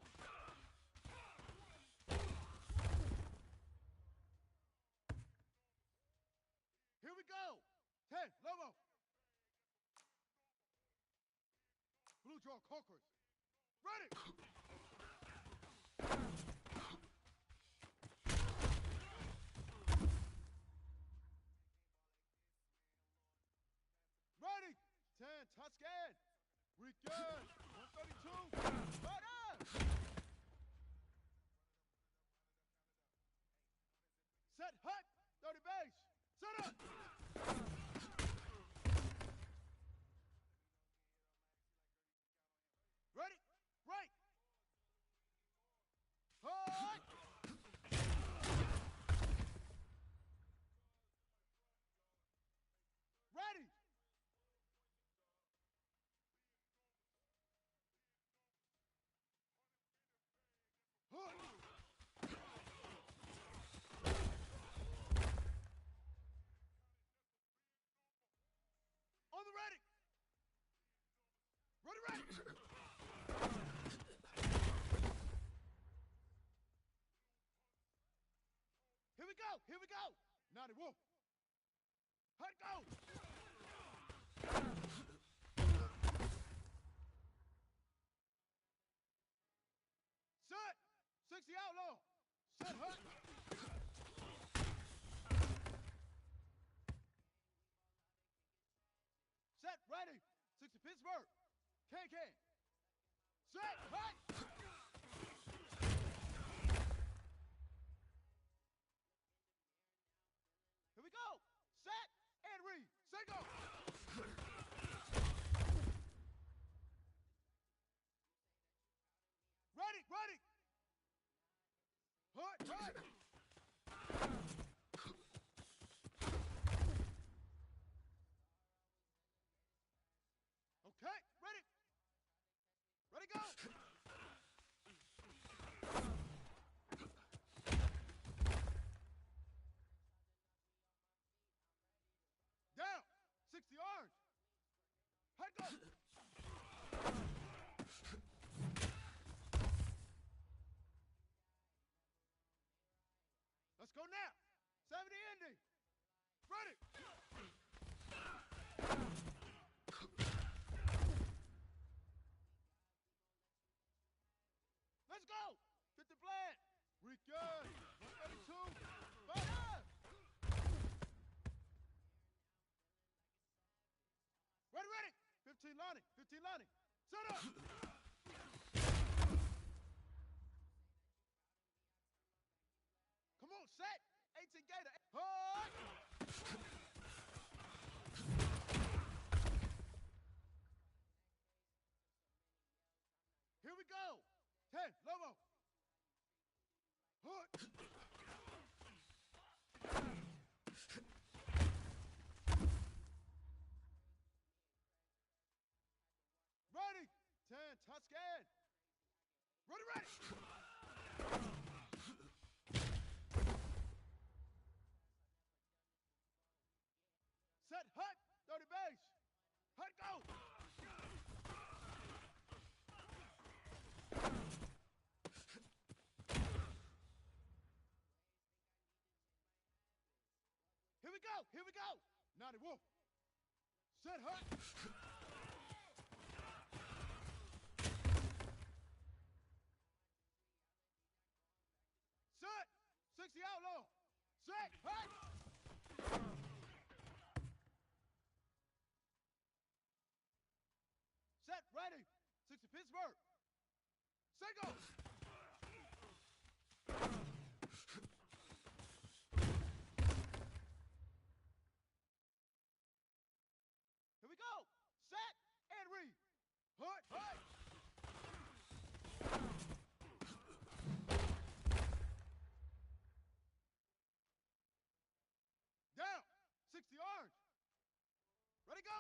Here we go. 10 Lobo. Blue draw Corcoran. Ready. Ready. 10 Tuscan. Weekend. 132. Butter. Set hut. 30 base. Set up. Ready. Right. Hut. Ready. Hut. On the ready. Ready, ready. Here we go. Here we go. 90 Wolf. Hut, go. Set. 60 outlaw. Set hut. Set ready. 60 Pittsburgh. Can. Set hut. Here we go. Set and read. Single. Ready, ready. Hut, hut. Okay, ready. Ready, go. Down. 60 orange. Hut, go. Let's go now. 70 Indy. Ready. Let's go. 50 Bland. Weekend. 132. Butter. Ready, ready. 15 Lonnie. 15 Lonnie. Set up. Come on, set. 18 Gator. Hard. 10, Lobo. Hood. Ready. 10, Tuscan. Ready, ready. Set, hut. 30 base. Hut, go. Here we go. Here we go. 90 Wolf. Set, hut. Set. 60 outlaw. Set, hut. Set, ready. 60 Pittsburgh. Set, go. Here we go. Set and read. Hut, hut. Down. 60 orange. Ready, go.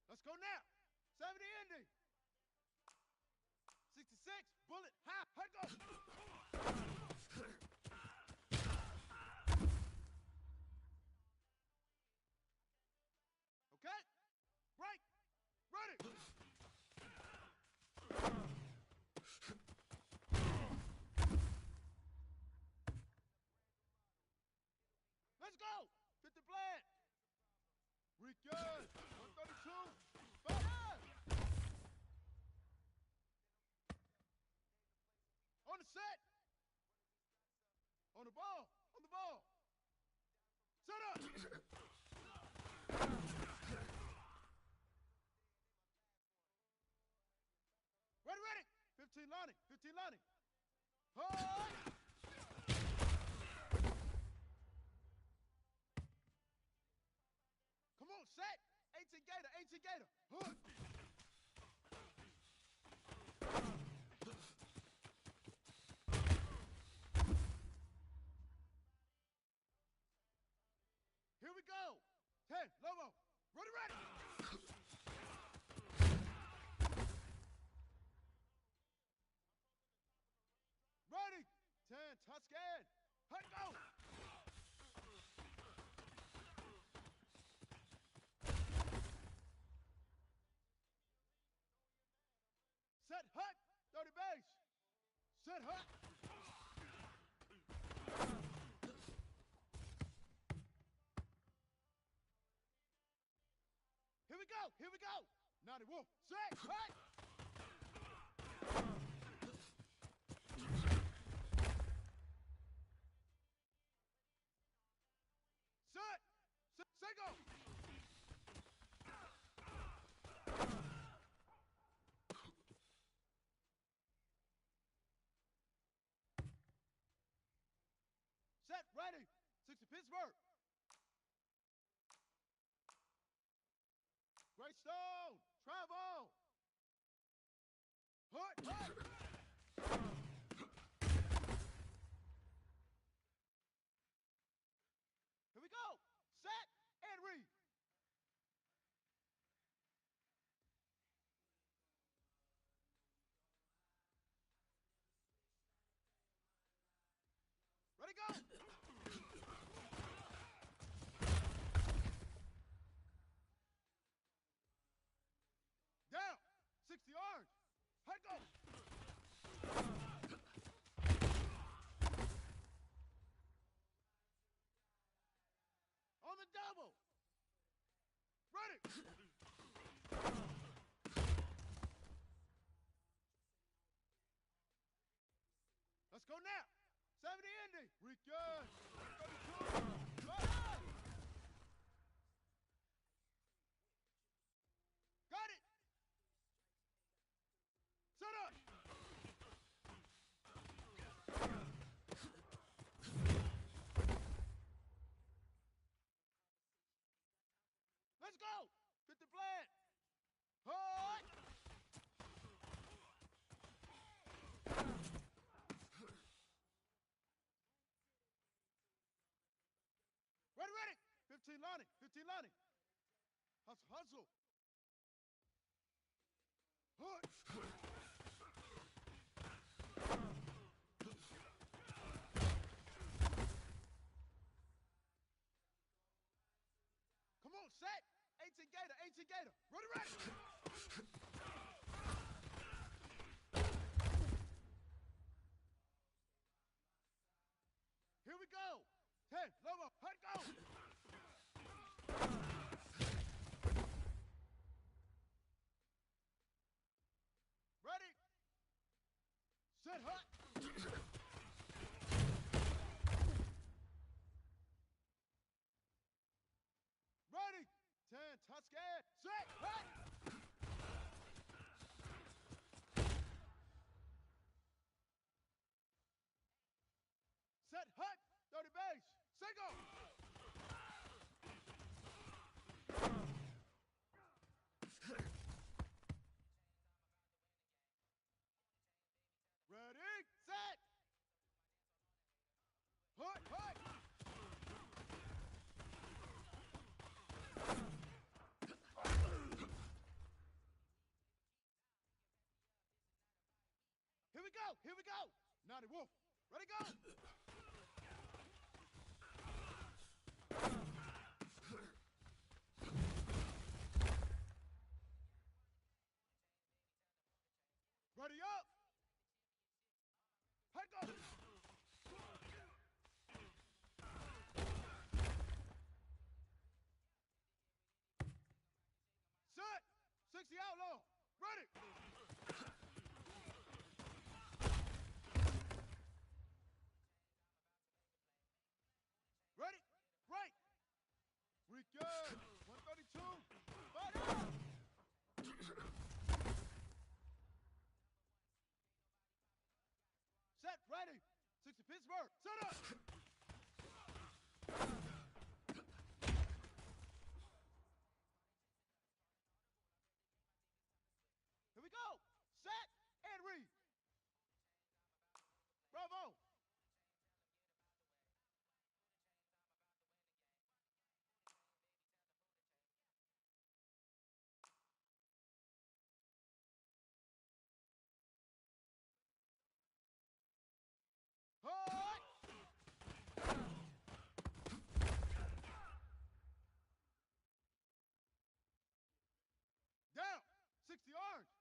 Let's go now. 70 Indy. 66 bullet half. Hut, go. Okay. Right. Ready. Let's go. 50 bland. Weekend. 132. Five. On the set. On the ball. On the ball. Set up. Ready, ready. 15 Lonnie. 15 Lonnie. Hi. Come on, set. 18 Gator. 18 Gator. Hood. Here we go. 10, Lobo. Ready, ready. Ready. 10, Tuscan. Hut, go. Set, hut. 30 base. Set, hut. Here we go. Here we go. 90 Wolf. Set, hut. Set. Set, go. Set, ready. 60 Pittsburgh. Great Stone. Travel. Hut, hut. Here we go. Set and read. Ready, go. Down. 60 orange. Hut, go. On the double. Ready. Let's go now. 70 Indy. Weekend. 32. Five. Got it. Set up. Let's go. 50 flat. Hard. Ready, ready. 15 lining. 15 lining. Hustle, hustle. Hard. Come on, set. 18 gator, 18 gator. Ready, ready. Here we go. 10, Lobo, hut go. Ready. Set, hut. Ready. 10, Tuscan. Set, hut. Set, hut. 30 base. Single. Ready, set. Hut, hut. Here we go, here we go. Naughty Wolf. Ready, go. Ready up. Hut go. Set. 60 outlaw. Ready. Ready. Right. Weekend. 132. Fight out. Set. Ready. 60 Pittsburgh. Set up. Here we go. Set and read. Bravo. Hard. Down. 60 orange.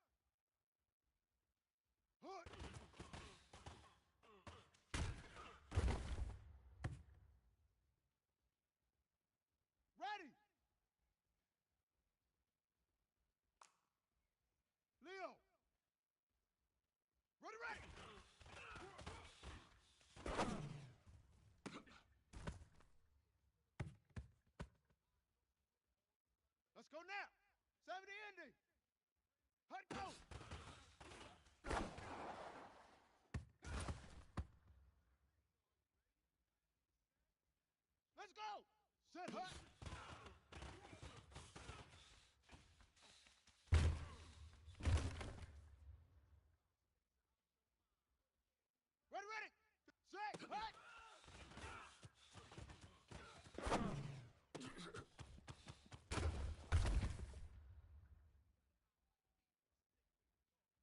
Hood. Ready. Leo. Ready, ready. Let's go now. 70 Indy. Hut go. Let's go. Set hut. Ready, ready. Set hut.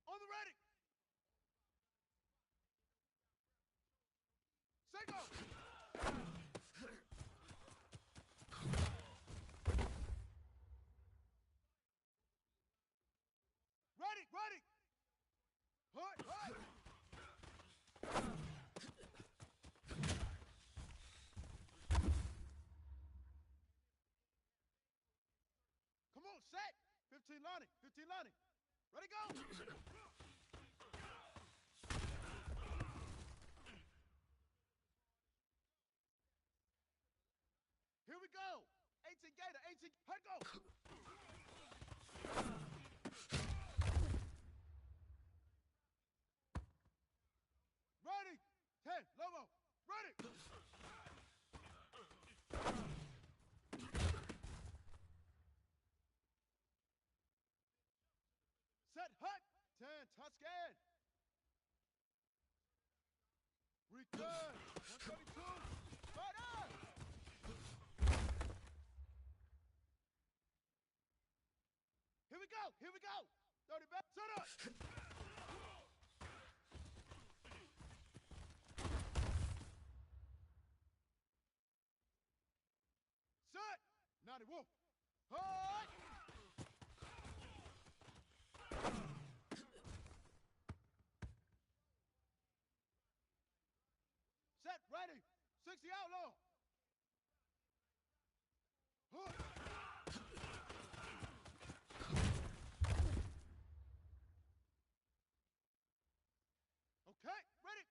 On the ready. Set go. Ready, ready. Hut, hut. Come on, set. 15 lining, 15 lining. Ready, go. Here we go. 18 gator, 18. Hut go. Ready. 10, Lobo. Ready. 10, Tuscan. Return. 132. Fighter. Here we go. Here we go. 30 back. Set up. Set. 90 Wolf. Hard. Set. Ready. 60 outlaw. Hook. Okay. Ready.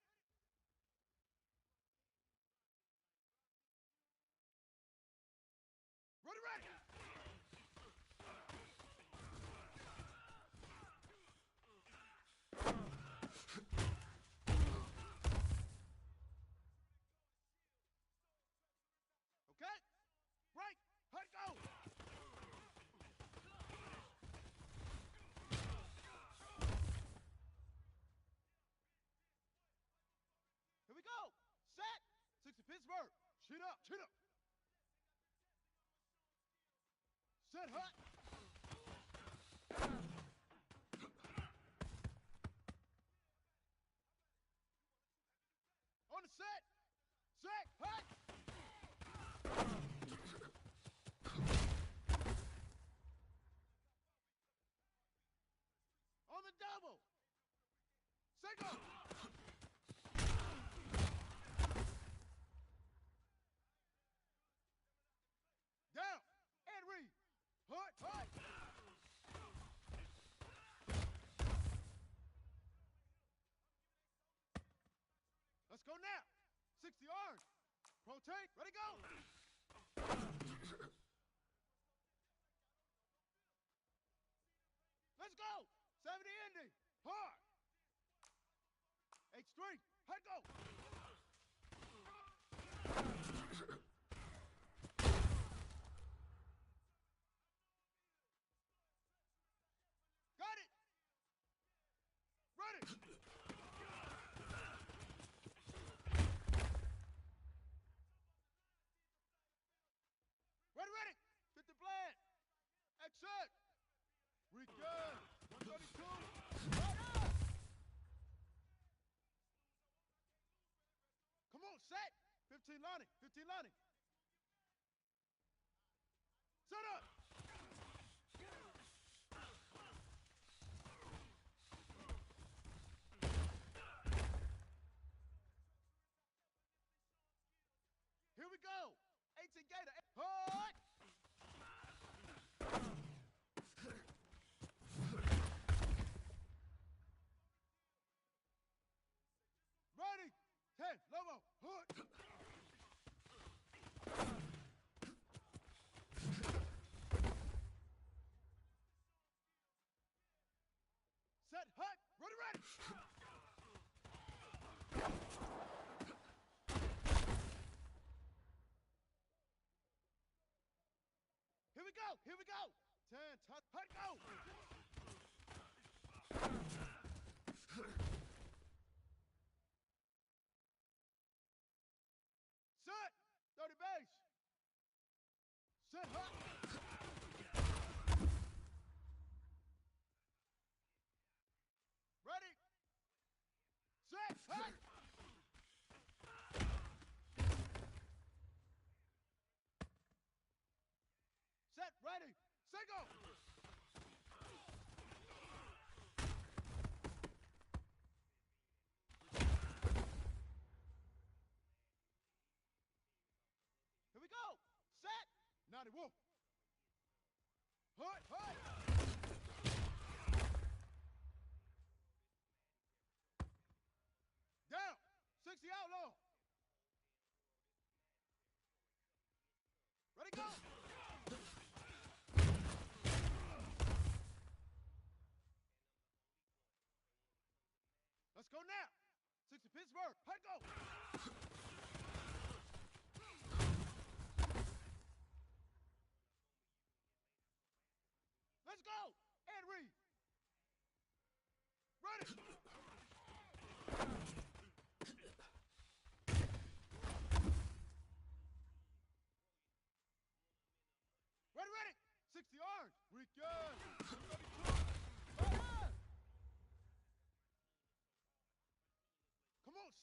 Ready, ready. Okay. Break. Hut go. Here we go. Set. 60 Pittsburgh. Sheet up. Sheet up. Set hut. On the set. Set hut. On the double. Single. Down. And read. Hut. Hut. Let's go now. 60 orange. Rotate. Ready, go. Let's go. 70 Indy. Hard. H3. Hut go. Got it. Ready. Ready, ready. 50 flat. Exit. Return. 132. Right up. Come on, set. 15 Lonnie. 15 Lonnie. Set up. Here we go. 18 Gator. Hard. Ready. 10. Lobo. Hood. Set. Hut. Ready, ready. Here we go. Here we go. 10. Hut. Go. Set. 30 base. Set. Hut. Ready. Set. Hut. Set. Ready. Single. Here we go. Set. 90 Wolf. Hut. Hut. Down. 60 outlaw. Ready, go. Let's go now. 60 Pittsburgh. Hut go. Let's go. And read.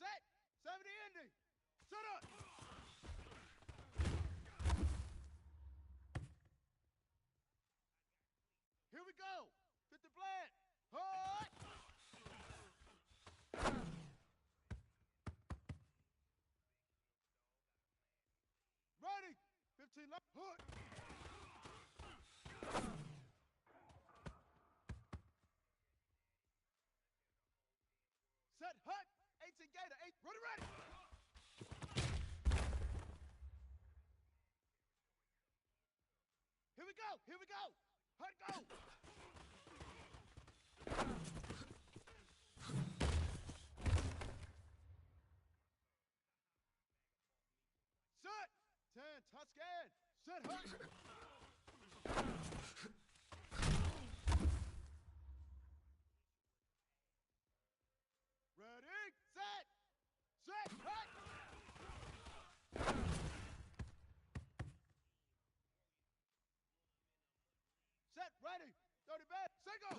set. 70 ending. Set up. Here we go. 50 flat. Hard. Ready. 15 left. Hood. Set hut. 18 gator. 8. Ready, ready. Here we go. Here we go. Hut go. Set. 10. Touchdown. Set hut. Ready. Set. Set. Hut. Set. Ready. 30 back. Single.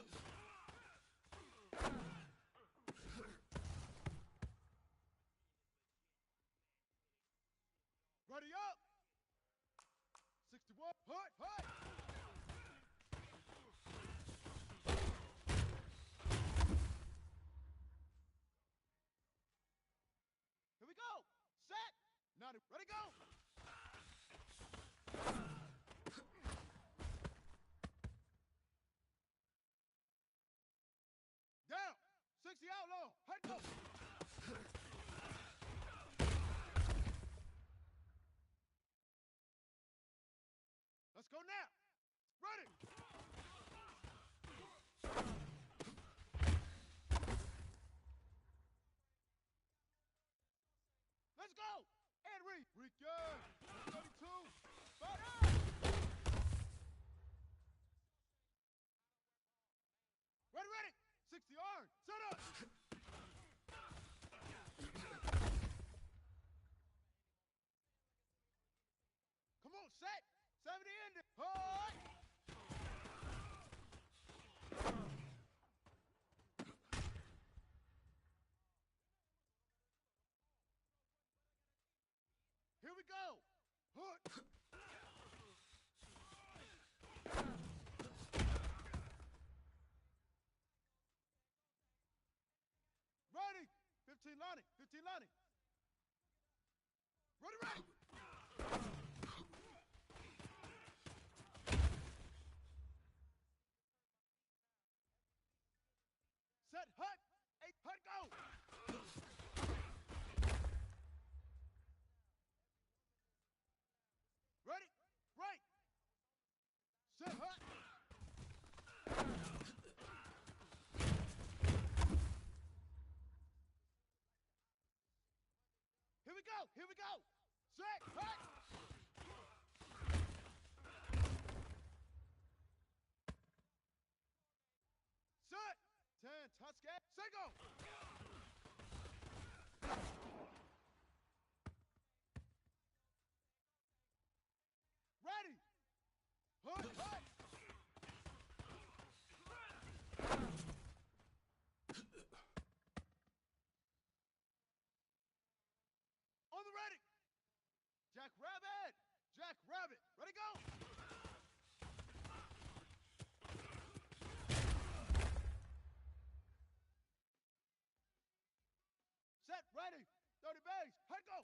Ready up. 61. Hut. Hut. Here we go. Set. 90. Ready, go. Down. 60 outlaw. Head go. Let's go now. Ready. Let's go. And read. Weekend. 32. Fire. Ready, ready. 60 yard. Set up. Come on, set. 70 ending. Hard. Here we go. Hood. Ready. 15 Lonnie. 15 Lonnie. Ready, ready. Set hut. 8 hut go. Ready. Right. Set hut. Here we go. Here we go. Set hut. Set. 10 touchdown. Single. Ready. Hood, hood. On the ready. Jack Rabbit. Jack Rabbit. Ready, go. Set, ready. 30 base. Head go.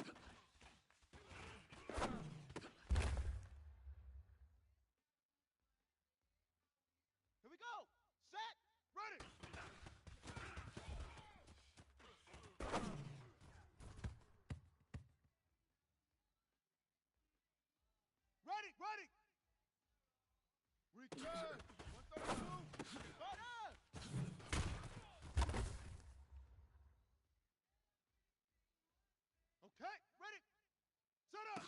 Here we go. Set, ready. Ready, ready. Return. 132. Fire. Okay, ready. Set up.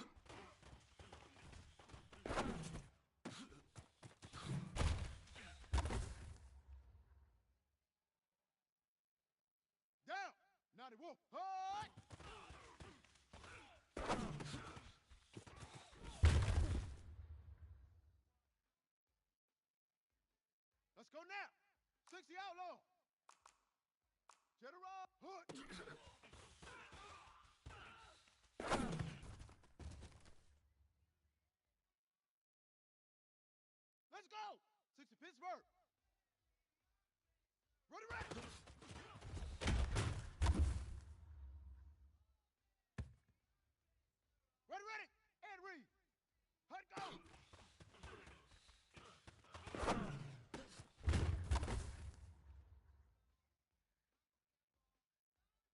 Down. 90 wolf. High. Let's go now. 60 outlaw. General. Hood. vert. Ready, ready. Ready, ready. And read. Hut go.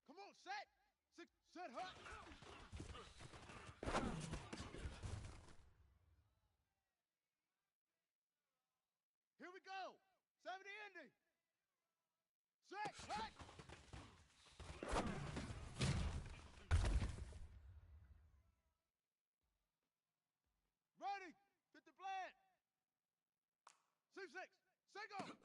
Come on, set. Six, set, hut. Here we go. 70 ending. Set, hut. Ready. 50 plant. C6. Single.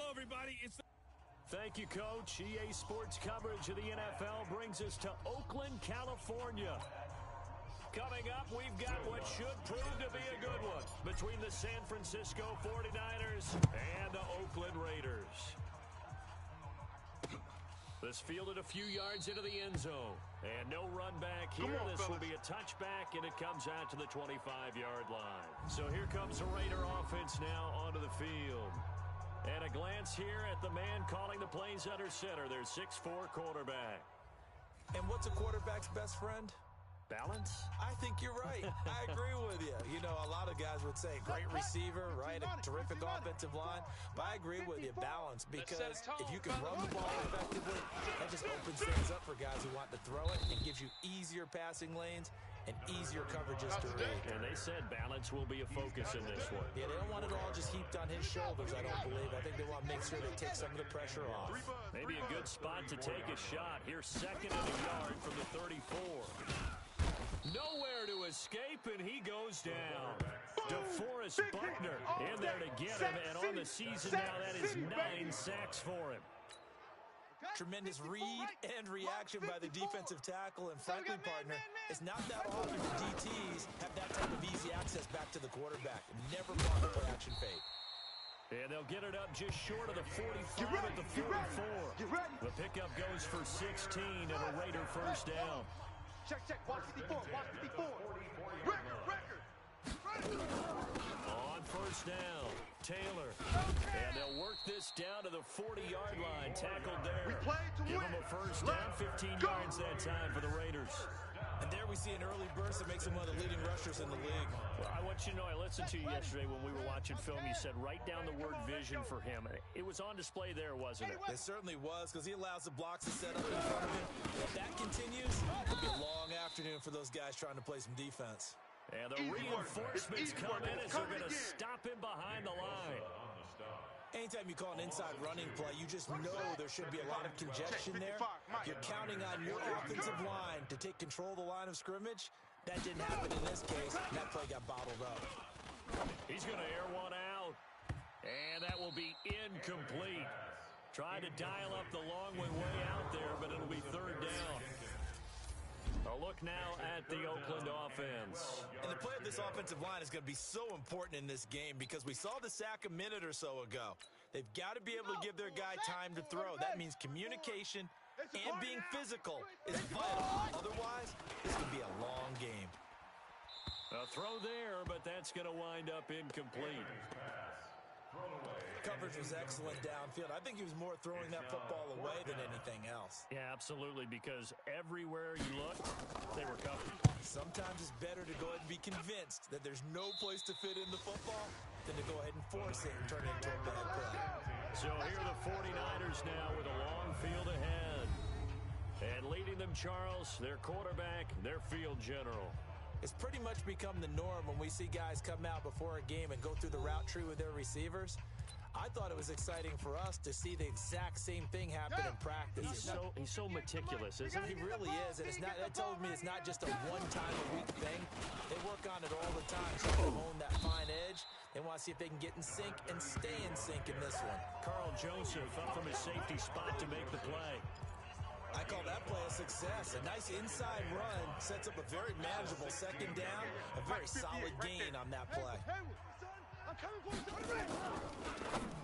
Hello, everybody. Thank you, Coach. EA Sports coverage of the NFL brings us to Oakland, California. Coming up, we've got what should prove to be a good one between the San Francisco 49ers and the Oakland Raiders. This fielded a few yards into the end zone. And no run back here. This will be a touchback, and it comes out to the 25-yard line. So here comes the Raider offense now onto the field. And a glance here at the man calling the plays under center, their 6'4" quarterback. And what's a quarterback's best friend? Balance? I think you're right. I agree with you. You know, a lot of guys would say great receiver, right? A terrific offensive line. But I agree with you, balance, because if you can run the ball effectively, that just opens things up for guys who want to throw it and gives you easier passing lanes and easier coverages to read. And they said balance will be a focus in this one. Yeah, they don't want it all just heaped on his shoulders, I don't believe. I think they want to make sure they take some of the pressure off. Maybe a good spot to take a shot. Here's 2nd and a yard from the 34. Nowhere to escape, and he goes down. DeForest Buckner in there to get him, and on the season now, that is 9 sacks for him. Tremendous read and reaction by the defensive tackle and friendly partner. It's not that often the DTs have that type of easy access back to the quarterback. Never block a play action fade. And they'll get it up just short of the 45 at the 44. The pickup goes for 16 and a Raider first down. Check, watch 54, watch 54. Record. On first down, Taylor. And they'll work this down to the 40-yard line. Tackled there. Give them a first down, 15 yards that time for the Raiders. And there we see an early burst that makes him one of the leading rushers in the league. Well, I want you to know, I listened to you yesterday when we were watching film. You said write down the word vision for him. It was on display there, wasn't it? It certainly was, because he allows the blocks to set up in front of him. If that continues, it'll be a long afternoon for those guys trying to play some defense. And the reinforcements come in as they're going to stop him behind the line. Anytime you call an inside running play, you just know there should be a lot of congestion there. You're counting on your offensive line to take control of the line of scrimmage. That didn't happen in this case. That play got bottled up. He's going to air one out. And that will be incomplete. Trying to dial up the long way out there, but it'll be 3rd down. A look now at the Oakland offense. And the play of this offensive line is going to be so important in this game because we saw the sack a minute or so ago. They've got to be able to give their guy time to throw. That means communication and being physical is vital. Otherwise, this could be a long game. A throw there, but that's going to wind up incomplete. Coverage was excellent downfield. I think he was more throwing that football away than anything else. Yeah, absolutely, because everywhere you looked, they were covered. Sometimes it's better to go ahead and be convinced that there's no place to fit in the football than to go ahead and force it and turn it into a bad play. So here are the 49ers now with a long field ahead. And leading them, Charles, their quarterback, their field general. It's pretty much become the norm when we see guys come out before a game and go through the route tree with their receivers. I thought it was exciting for us to see the exact same thing happen in practice. He's so meticulous, isn't he? He really is, and it's not. That tells me it's not just a one-time-a-week thing. They work on it all the time, so they hone that fine edge. They want to see if they can get in sync and stay in sync in this one. Carl Joseph up from his safety spot to make the play. I call that play a success. A nice inside run sets up a very manageable 2nd down. A very solid gain on that play.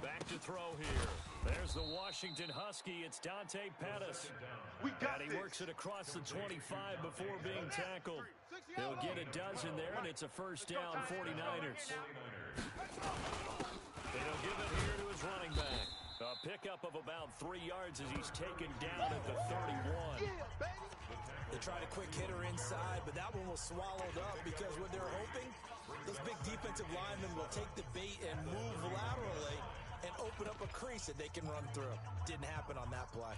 Back to throw here. There's the Washington Husky. It's Dante Pettis. And he works it across the 25 before being tackled. He'll get a dozen there, and it's a first down, 49ers. They'll give it here to his running back. A pickup of about 3 yards as he's taken down at the 31. They tried a quick hitter inside, but that one was swallowed up because what they're hoping, those big defensive linemen will take the bait and move laterally and open up a crease that they can run through. Didn't happen on that play.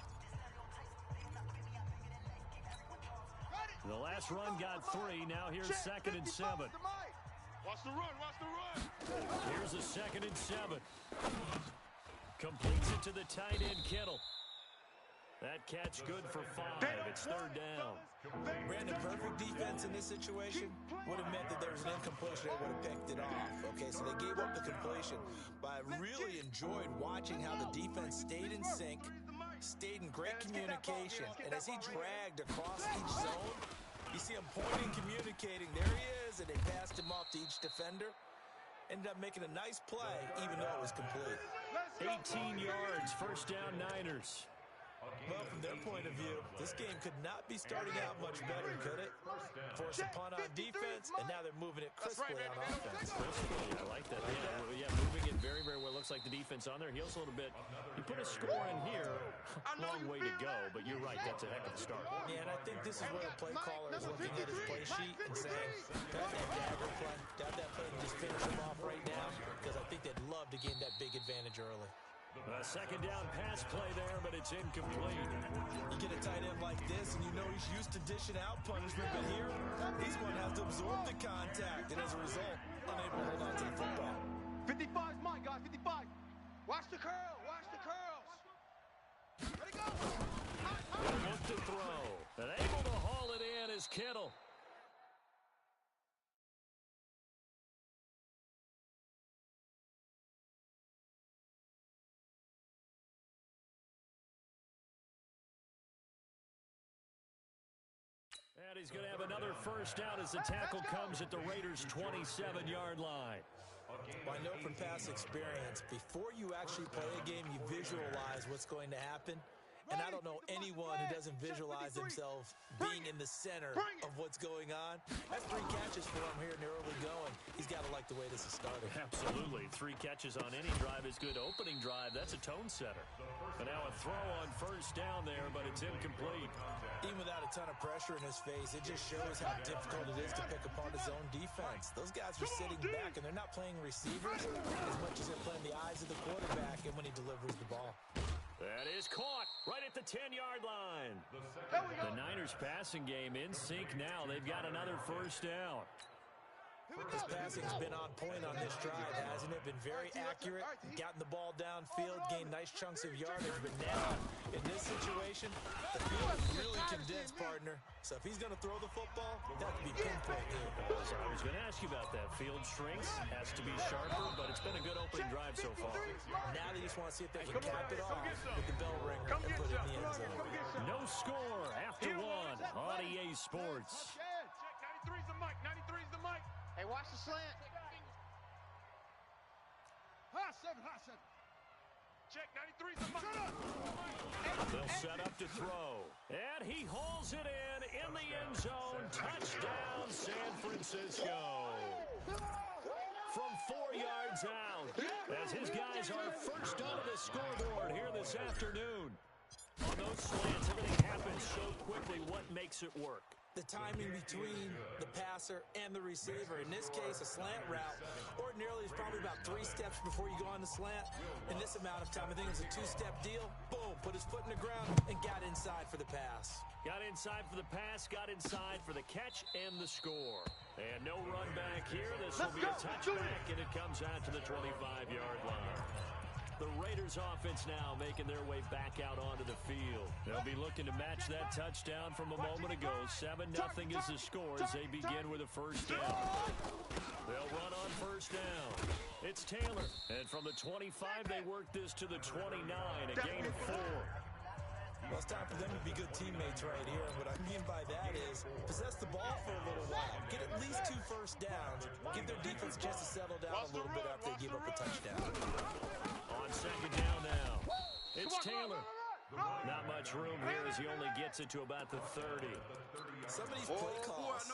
The last run got 3. Now here's 2nd and 7. Watch the run, watch the run. Here's a 2nd and 7. Completes it to the tight end, Kittle. That catch good for 5. It's third down. Brandon, perfect defense in this situation would have meant that there was an incompletion. They would have picked it off. Okay, so they gave up the completion. But I really enjoyed watching how the defense stayed in sync, stayed in great communication. And as he dragged across each zone, you see him pointing, communicating. There he is, and they passed him off to each defender. Ended up making a nice play, even though it was complete. 18 yards, first down Niners. Well, from their point of view, this game could not be starting out much better, could it? Force a punt on defense, and now they're moving it crisply on offense. Crisply, I like that. Yeah, moving it very, very well. Looks like the defense on there. Heels a little bit. You put a score in here, long way to go, but you're right, that's a heck of a start. Yeah, and I think this is where the play caller is looking at his play sheet and saying, got that dagger play, got that play and just finish him off right now, because I think they'd love to gain that big advantage early. A second down pass play there, but it's incomplete. You get a tight end like this, and you know he's used to dishing out punishment, but here, he's going to have to absorb the contact, and as a result, unable to hold on to the football. 55's mine, guys, 55. Watch the curl, watch the curls. Ready, go. Look to throw. And able to haul it in is Kittle. And he's going to have another first down as the tackle comes at the Raiders' 27-yard line. Well, I know from past experience, before you actually play a game, you visualize what's going to happen. And I don't know anyone who doesn't visualize themselves being in the center of what's going on. That's 3 catches for him here in the early going. He's got to like the way this is starting. Absolutely. 3 catches on any drive is good. Opening drive, that's a tone setter. But now a throw on first down there, but it's incomplete. Even without a ton of pressure in his face, it just shows how difficult it is to pick apart his own defense. Those guys are sitting back, and they're not playing receivers as much as they're playing the eyes of the quarterback and when he delivers the ball. That is caught right at the 10-yard line. The Niners passing game in sync now. They've got another first down. His passing's been on point on this drive, hasn't it? Been very accurate, gotten the ball downfield, gained nice chunks of yardage, but now, in this situation, the field is really condensed, partner. So if he's going to throw the football, that could be pinpoint here. I was going to ask you about that. Field shrinks, has to be sharper, but it's been a good opening drive so far. Now they just want to see if they can cap it off with the bell ringer and put it in the end zone. No score after 1 on EA Sports. Check, 93's the mic, 93's the mic. Hey, watch the slant. High 7, high 7. Check, 93's the mic. They'll set up to throw. And he hauls it in the end zone. Touchdown, San Francisco. From 4 yards out. As his guys are first on the scoreboard here this afternoon. On those slants, everything happens so quickly. What makes it work? The timing between the passer and the receiver. In this case, a slant route ordinarily is probably about 3 steps before you go on the slant. In this amount of time, I think it was a 2-step deal. Boom, put his foot in the ground and got inside for the pass. Got inside for the pass, got inside for the catch and the score. And no run back here. This will be a touchback, and it comes out to the 25-yard line. The Raiders offense now making their way back out onto the field. They'll be looking to match that touchdown from a moment ago. 7-0 is the score as they begin with a first down. They'll run on first down. It's Taylor. And from the 25, they work this to the 29, a gain of 4. Well, it's time for them to be good teammates right here. And what I mean by that is possess the ball for a little while. Get at least 2 first downs. Give their defense a chance to settle down a little bit after they give up a touchdown. On second down now, it's Taylor. Not much room here as he only gets it to about the 30. Some of these play calls,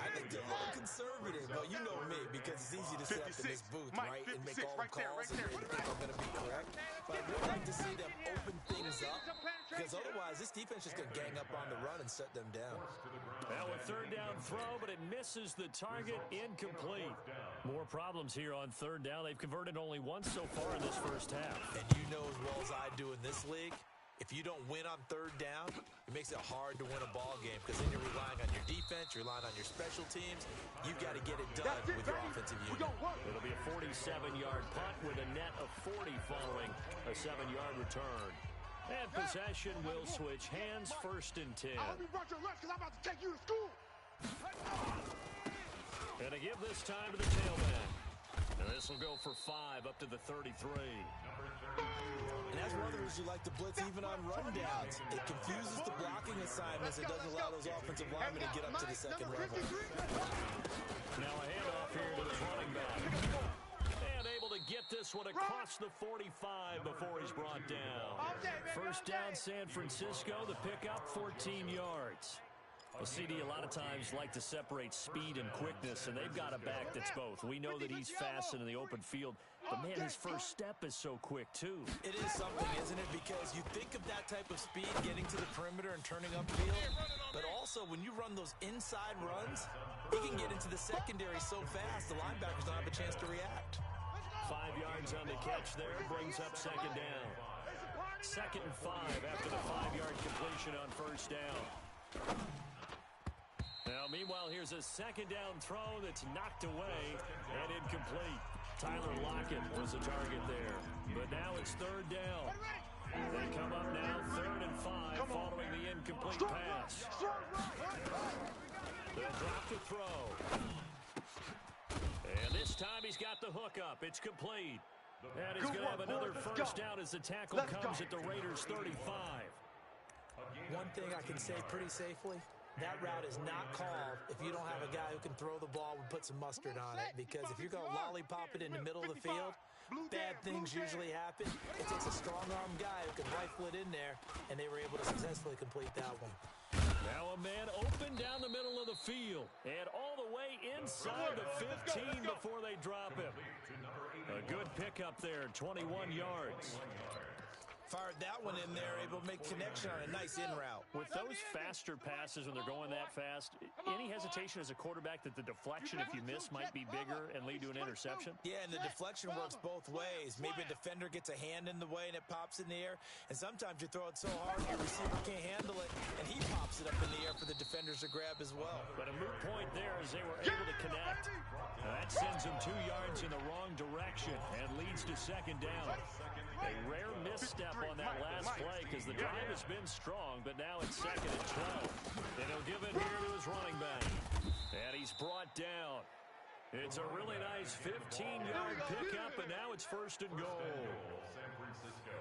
I think they're a little conservative, but you know me, because it's easy to sit up in this booth, right, and make all the calls and think I'm going to be correct. But I would like to see them open things up, because otherwise this defense is going to gang up on the run and shut them down. Now a third down throw, but it misses the target, incomplete. More problems here on third down. They've converted only once so far in this first half. And you know as well as I do in this league, if you don't win on third down, it makes it hard to win a ball game because then you're relying on your defense, you're relying on your special teams. You've got to get it done with your offensive unit. It'll be a 47-yard punt with a net of 40 following a 7-yard return. And possession will switch hands, 1st and 10. I'll be right your left because I'm about to take you to school. And to give this time to the tailback. And this will go for 5 up to the 33. And as runners, you like to blitz even on rundowns. It confuses the blocking assignments. It doesn't allow those offensive linemen to get up to the second level. Now a handoff here to the running back. And able to get this one across the 45 before he's brought down. 1st down, San Francisco. The pickup, 14 yards. Well, CD, a lot of times like to separate speed and quickness, and they've got a back that's both. We know that he's fast in the open field, but, man, his first step is so quick, too. It is something, isn't it? Because you think of that type of speed getting to the perimeter and turning upfield, but also when you run those inside runs, he can get into the secondary so fast the linebackers don't have a chance to react. 5 yards on the catch there, brings up 2nd down. 2nd and 5 after the 5-yard completion on 1st down. Now, meanwhile, here's a 2nd down throw that's knocked away and incomplete. Tyler Lockett was the target there. But now it's 3rd down. They come up now, 3rd and 5 following the incomplete pass. They'll drop the throw. And this time he's got the hook up. It's complete. And he's going to have another 1st down as the tackle comes at the Raiders' 35. One thing I can say pretty safely, that route is not called if you don't have a guy who can throw the ball and put some mustard on it. Because if you're going to lollipop it in the middle of the field, bad things usually happen. It takes a strong-arm guy who can rifle it in there, and they were able to successfully complete that one. Now a man open down the middle of the field and all the way inside the 15 before they drop him. A good pickup there, 21 yards. Fired that one in there, able to make connection on a nice in route. With those faster passes when they're going that fast, any hesitation as a quarterback that the deflection, if you miss, might be bigger and lead to an interception? Yeah, and the deflection works both ways. Maybe a defender gets a hand in the way and it pops in the air, and sometimes you throw it so hard your receiver can't handle it, and he pops it up in the air for the defenders to grab as well. But a moot point there as they were able to connect. That sends them 2 yards in the wrong direction and leads to 2nd down. A rare misstep on that last play because the drive has been strong, but now it's 2nd and 12. And he'll give it here to his running back. And he's brought down. It's a really nice 15-yard pickup, and now it's 1st and goal. San Francisco.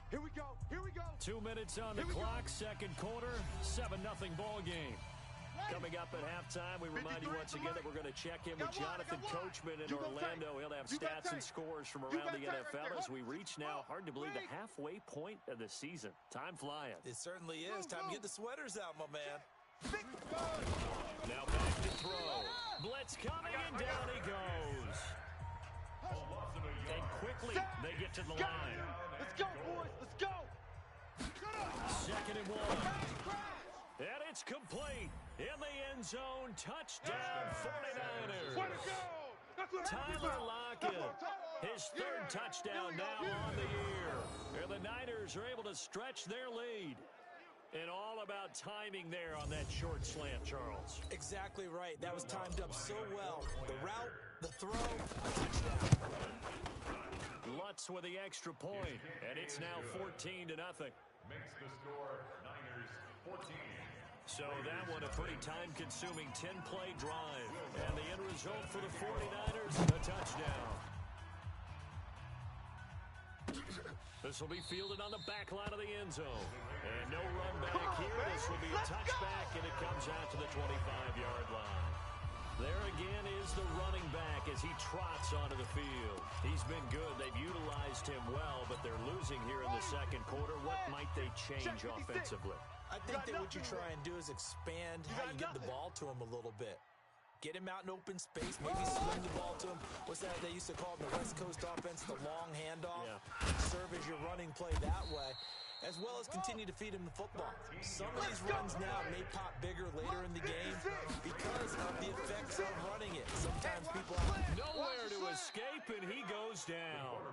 Here we go. Here we go. 2 minutes on the clock, 2nd quarter, 7-0 ball game. Coming up at halftime, we remind you once again that we're going to check in with Jonathan Coachman in Orlando. He'll have stats and scores from around the NFL as we reach now, hard to believe, the halfway point of the season. Time flying. It certainly is. Time to get the sweaters out, my man. Now back to throw. Blitz coming, and down he goes. And quickly, they get to the line. Let's go, boys. Let's go. 2nd and 1. And it's complete. In the end zone, touchdown 49ers. Tyler Lockett, his 3rd touchdown now on the year. And the Niners are able to stretch their lead. And all about timing there on that short slant, Charles. Exactly right. That was timed up so well. The route, the throw, a touchdown. Lutz with the extra point, and it's now 14-0. Makes the score Niners 14. So that one a pretty time-consuming 10-play drive. And the end result for the 49ers, a touchdown. This will be fielded on the back line of the end zone. And no run back here. This will be a touchback, and it comes out to the 25-yard line. There again is the running back as he trots onto the field. He's been good. They've utilized him well, but they're losing here in the 2nd quarter. What might they change offensively? I think that what you try and do is expand how you get the ball to him a little bit. Get him out in open space, maybe swing the ball to him. What's that they used to call it in the West Coast offense, the long handoff? Yeah. Serve as your running play that way, as well as continue to feed him the football. Some of these runs now may pop bigger later in the game because of the effects of running it. Sometimes people have nowhere to escape, and he goes down.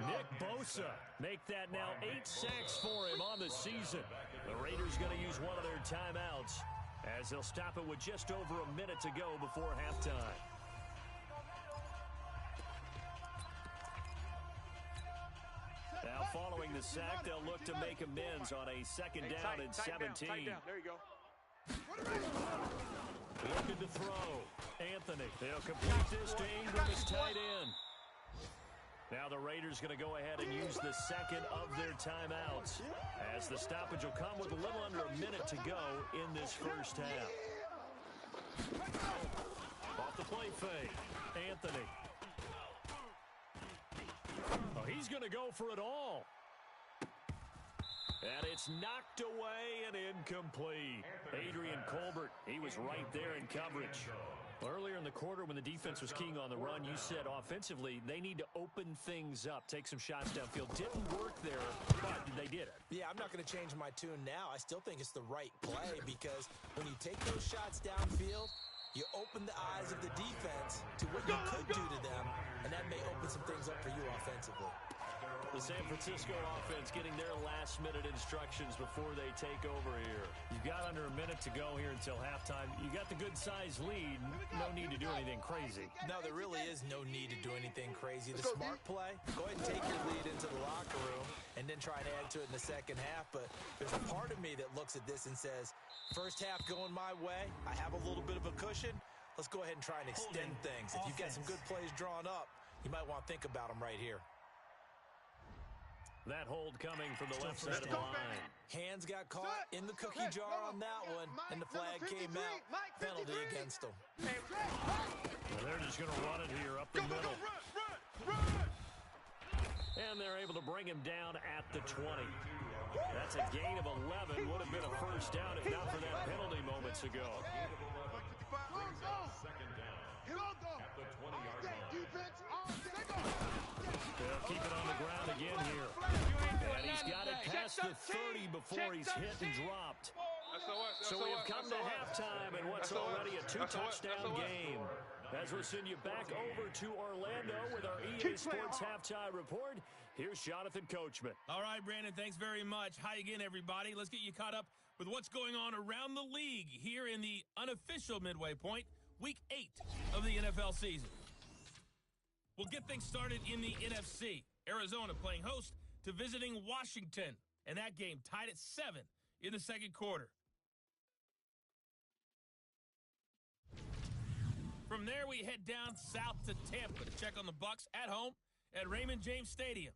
Nick Bosa make that now 8 sacks for him on the season. The Raiders going to use one of their timeouts as they'll stop it with just over a minute to go before halftime. Now following the sack, they'll look to make amends on a second down and 17. There you go. Looking to throw. Anthony. They'll complete this to Ingram as tight end. Now the Raiders going to go ahead and use the second of their timeouts as the stoppage will come with a little under a minute to go in this first half. Off the play fake. Anthony. Oh, he's going to go for it all. And it's knocked away and incomplete. Adrian Colbert, he was right there in coverage. Earlier in the quarter when the defense was keying on the run, you said offensively they need to open things up, take some shots downfield. Didn't work there, but they did it. Yeah, I'm not going to change my tune now. I still think it's the right play because when you take those shots downfield, you open the eyes of the defense to what you could do to them, and that may open some things up for you offensively. The San Francisco offense getting their last-minute instructions before they take over here. You've got under a minute to go here until halftime. You got the good-sized lead. No need to do anything crazy. No, there really is no need to do anything crazy. The smart play, go ahead and take your lead into the locker room and then try and add to it in the second half. But there's a part of me that looks at this and says, first half going my way, I have a little bit of a cushion. Let's go ahead and try and extend things. If you've got some good plays drawn up, you might want to think about them right here. That hold coming from the left side of the line. Hands got caught in the cookie jar on that one, and the flag came out. Penalty against them. Well, they're just going to run it here up the middle. And they're able to bring him down at the 20. That's a gain of 11. Would have been a first down if not for that penalty moments ago. Second down. At the 20-yard line. They'll keep it on the ground again here. And he's got it past the 30 before he's hit and dropped. So we have come to halftime in what's already a 2-touchdown game. As we'll send you back over to Orlando with our EA Sports Halftime Report, here's Jonathan Coachman. All right, Brandon, thanks very much. Hi again, everybody. Let's get you caught up with what's going on around the league here in the unofficial midway point, Week 8 of the NFL season. We'll get things started in the NFC. Arizona playing host to visiting Washington. And that game tied at 7 in the second quarter. From there, we head down south to Tampa to check on the Bucs at home at Raymond James Stadium.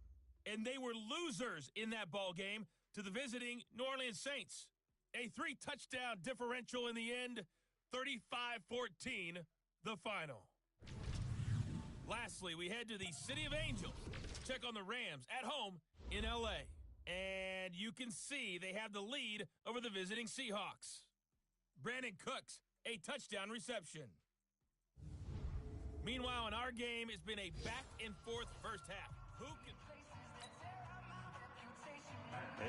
And they were losers in that ball game to the visiting New Orleans Saints. A 3-touchdown differential in the end, 35-14, the final. Lastly, we head to the City of Angels to check on the Rams at home in L.A. And you can see they have the lead over the visiting Seahawks. Brandon Cooks, a touchdown reception. Meanwhile, in our game, it's been a back-and-forth first half. Who can...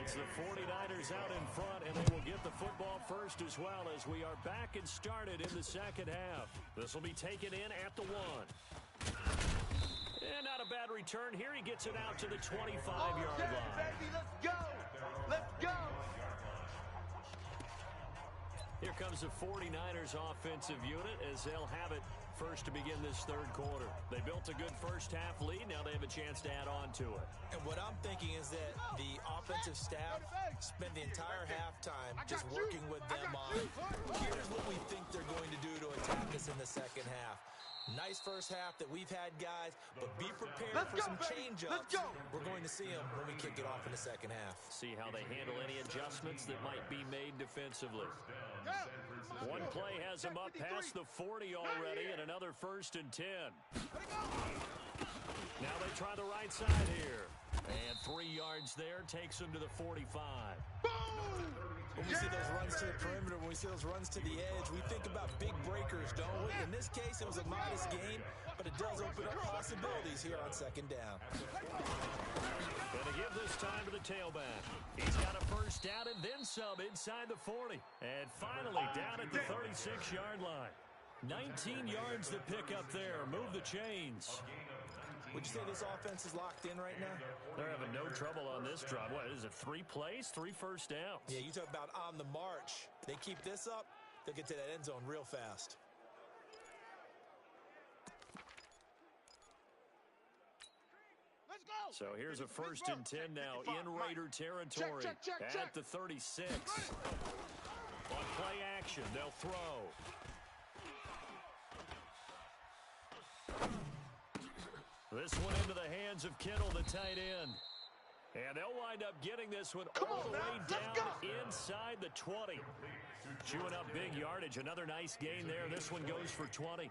It's the 49ers out in front, and they will get the football first as well as we are back and started in the second half. This will be taken in at the 1. And not a bad return here. He gets it out to the 25-yard line. Baby, let's go! Let's go! Here comes the 49ers offensive unit as they'll have it first to begin this third quarter. They built a good first half lead. Now they have a chance to add on to it. And what I'm thinking is that the offensive staff spent the entire halftime just working with them on, here's what we think they're going to do to attack us in the second half. Nice first half that we've had, guys, but be prepared for some change-ups. We're going to see them when we kick it off in the second half. See how they handle any adjustments that might be made defensively. One play has them up past the 40 already, and another 1st and 10. Now they try the right side here. And 3 yards there takes them to the 45. When we see those runs to the perimeter, when we see those runs to the edge, we think about big breakers, don't we? In this case, it was a modest gain, but it does open up possibilities here on second down. Gonna give this time to the tailback. He's got a first down and then some inside the 40. And finally down at the 36-yard line. 19 yards to pick up there. Move the chains. Would you say this offense is locked in right now? They're having no trouble on this drive. What is it, 3 plays, 3 first downs? Yeah, you talk about on the march. They keep this up, they'll get to that end zone real fast. Let's go. So here's a 1st and 10 now in Raider territory at the 36. On play action, they'll throw. This one into the hands of Kittle, the tight end. And they'll wind up getting this one all the way down inside the 20. Chewing up big yardage. Another nice gain there. This one goes for 20.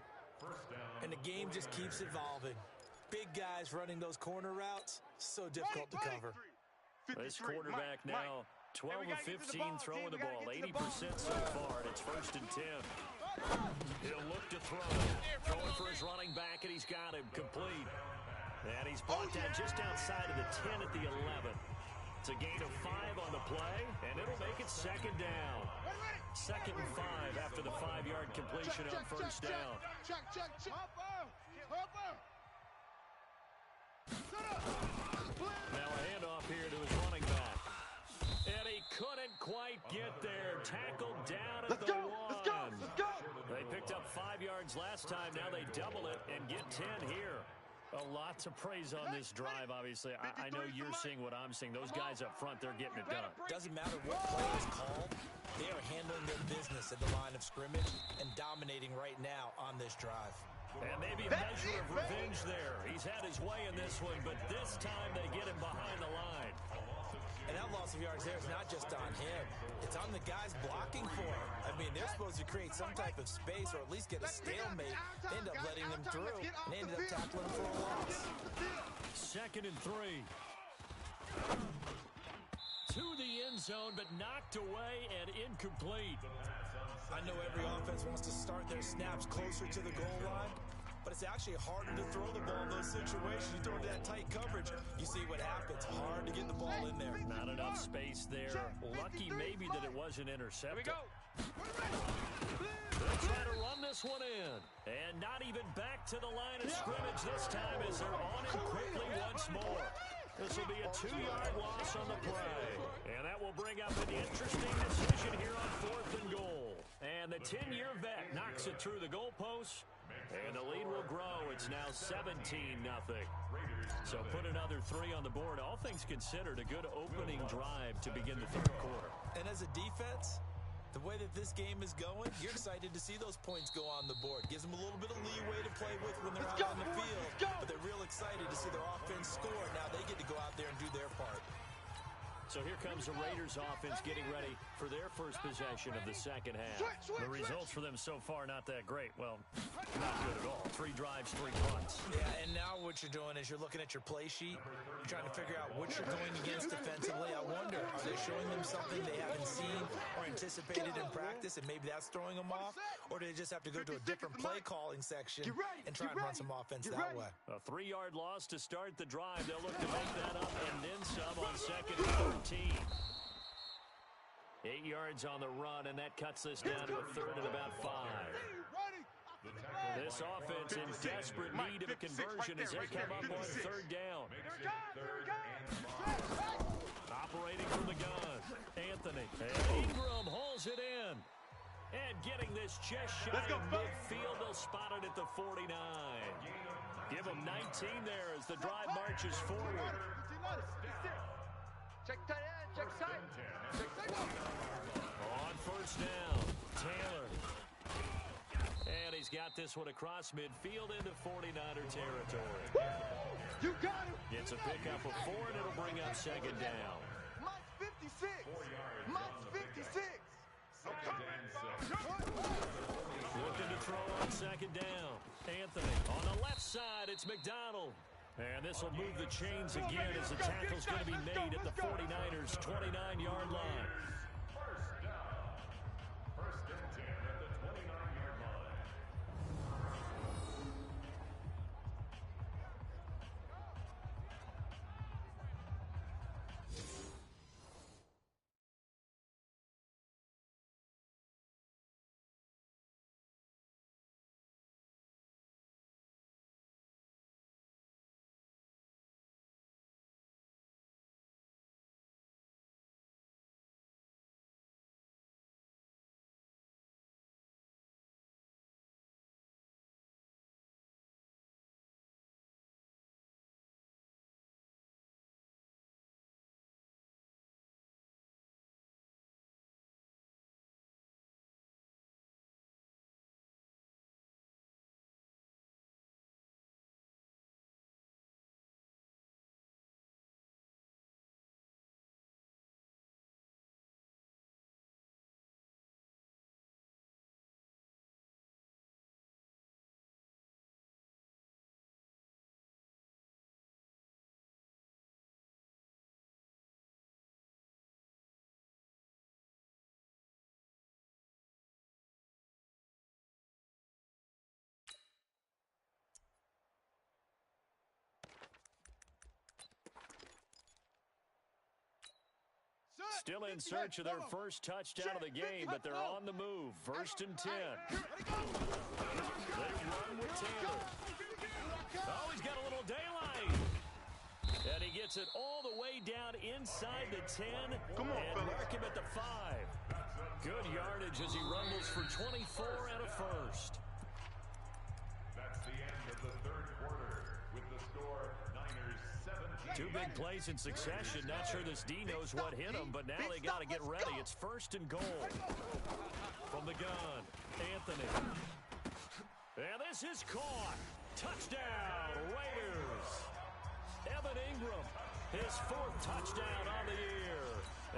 And the game just keeps evolving. Big guys running those corner routes, so difficult to cover. This quarterback now 12 of 15 throwing the ball, 80% so far, and it's 1st and 10. He'll look to throw. Throwing for his running back, and he's got him complete. And he's brought down just outside of the 10 at the 11. It's a gain of 5 on the play, and it'll make it 2nd down. 2nd and 5 after the 5-yard completion on 1st down. Check. Hopper. Now a handoff here to his running back. And he couldn't quite get there. Tackled down at the 1. Let's go. They picked up 5 yards last time. Now they double it and get 10 here. A lot to praise on this drive, obviously. I know you're seeing what I'm seeing. Those guys up front, they're getting it done. Doesn't matter what play is called. They are handling their business at the line of scrimmage and dominating right now on this drive. And maybe a measure of revenge there. He's had his way in this one, but this time they get him behind the line. And that loss of yards there is not just on him. It's on the guys blocking for him. I mean, they're supposed to create some type of space or at least get a stalemate. They end up letting them through, and they ended up tackling him for a loss. 2nd and 3. To the end zone, but knocked away and incomplete. I know every offense wants to start their snaps closer to the goal line, but it's actually harder to throw the ball in those situations. You throw into that tight coverage, you see what happens. Hard to get the ball in there. Not enough space there. Lucky maybe that it wasn't intercepted. Here we go. They'll try to run this one in. And not even back to the line of scrimmage this time as they're on it quickly once more. This will be a 2-yard loss on the play. And that will bring up an interesting decision here on 4th and goal. And the 10-year vet knocks it through the goalpost. And the lead will grow. It's now 17-0. So put another 3 on the board. All things considered, a good opening drive to begin the 3rd quarter. And as a defense, the way that this game is going, you're excited to see those points go on the board. Gives them a little bit of leeway to play with when they're out on the field. But they're real excited to see their offense score. Now they get to go out there and do their part. So here comes the Raiders offense getting ready for their first possession of the 2nd half. The results for them so far not that great. Well, not good at all. 3 drives, 3 punts. Yeah, and now what you're doing is you're looking at your play sheet. You're trying to figure out what you're going against defensively. I wonder, are they showing them something they haven't seen or anticipated in practice, and maybe that's throwing them off? Or do they just have to go to a different play calling section and try and run some offense that way? A 3-yard loss to start the drive. They'll look to make that up and then some on 2nd and 13. 8 yards on the run, and that cuts this down to a 3rd and about 5. This offense in desperate need of a conversion as they come up on 3rd down. Operating from the gun, Anthony. And Ingram hauls it in. And getting this just shy of midfield, they'll spot it at the 49. Give them 19 there as the drive marches forward. Check tight end. Check side. On 1st down, Taylor. And he's got this one across midfield into 49er territory. You got him. Gets a pickup of 4, and it'll bring up 2nd down. Mike's 56. Mike's 56. Looking to throw on 2nd down. Anthony on the left side, it's McDonald. And this will move the chains again as the tackle's going to be made at the 49ers' 29-yard line. Still in search of their first touchdown of the game, but they're on the move. 1st and 10. They run with Taylor. Oh, he's got a little daylight. And he gets it all the way down inside the 10 and mark him at the 5. Good yardage as he rumbles for 24 and a first. That's the end of the third quarter with the score Niners 17. 2 big plays in succession. Not sure this D knows what hit him, but now they got to get ready. It's 1st and goal. From the gun, Anthony. And this is caught. Touchdown, Raiders. Evan Ingram, his 4th touchdown on the year.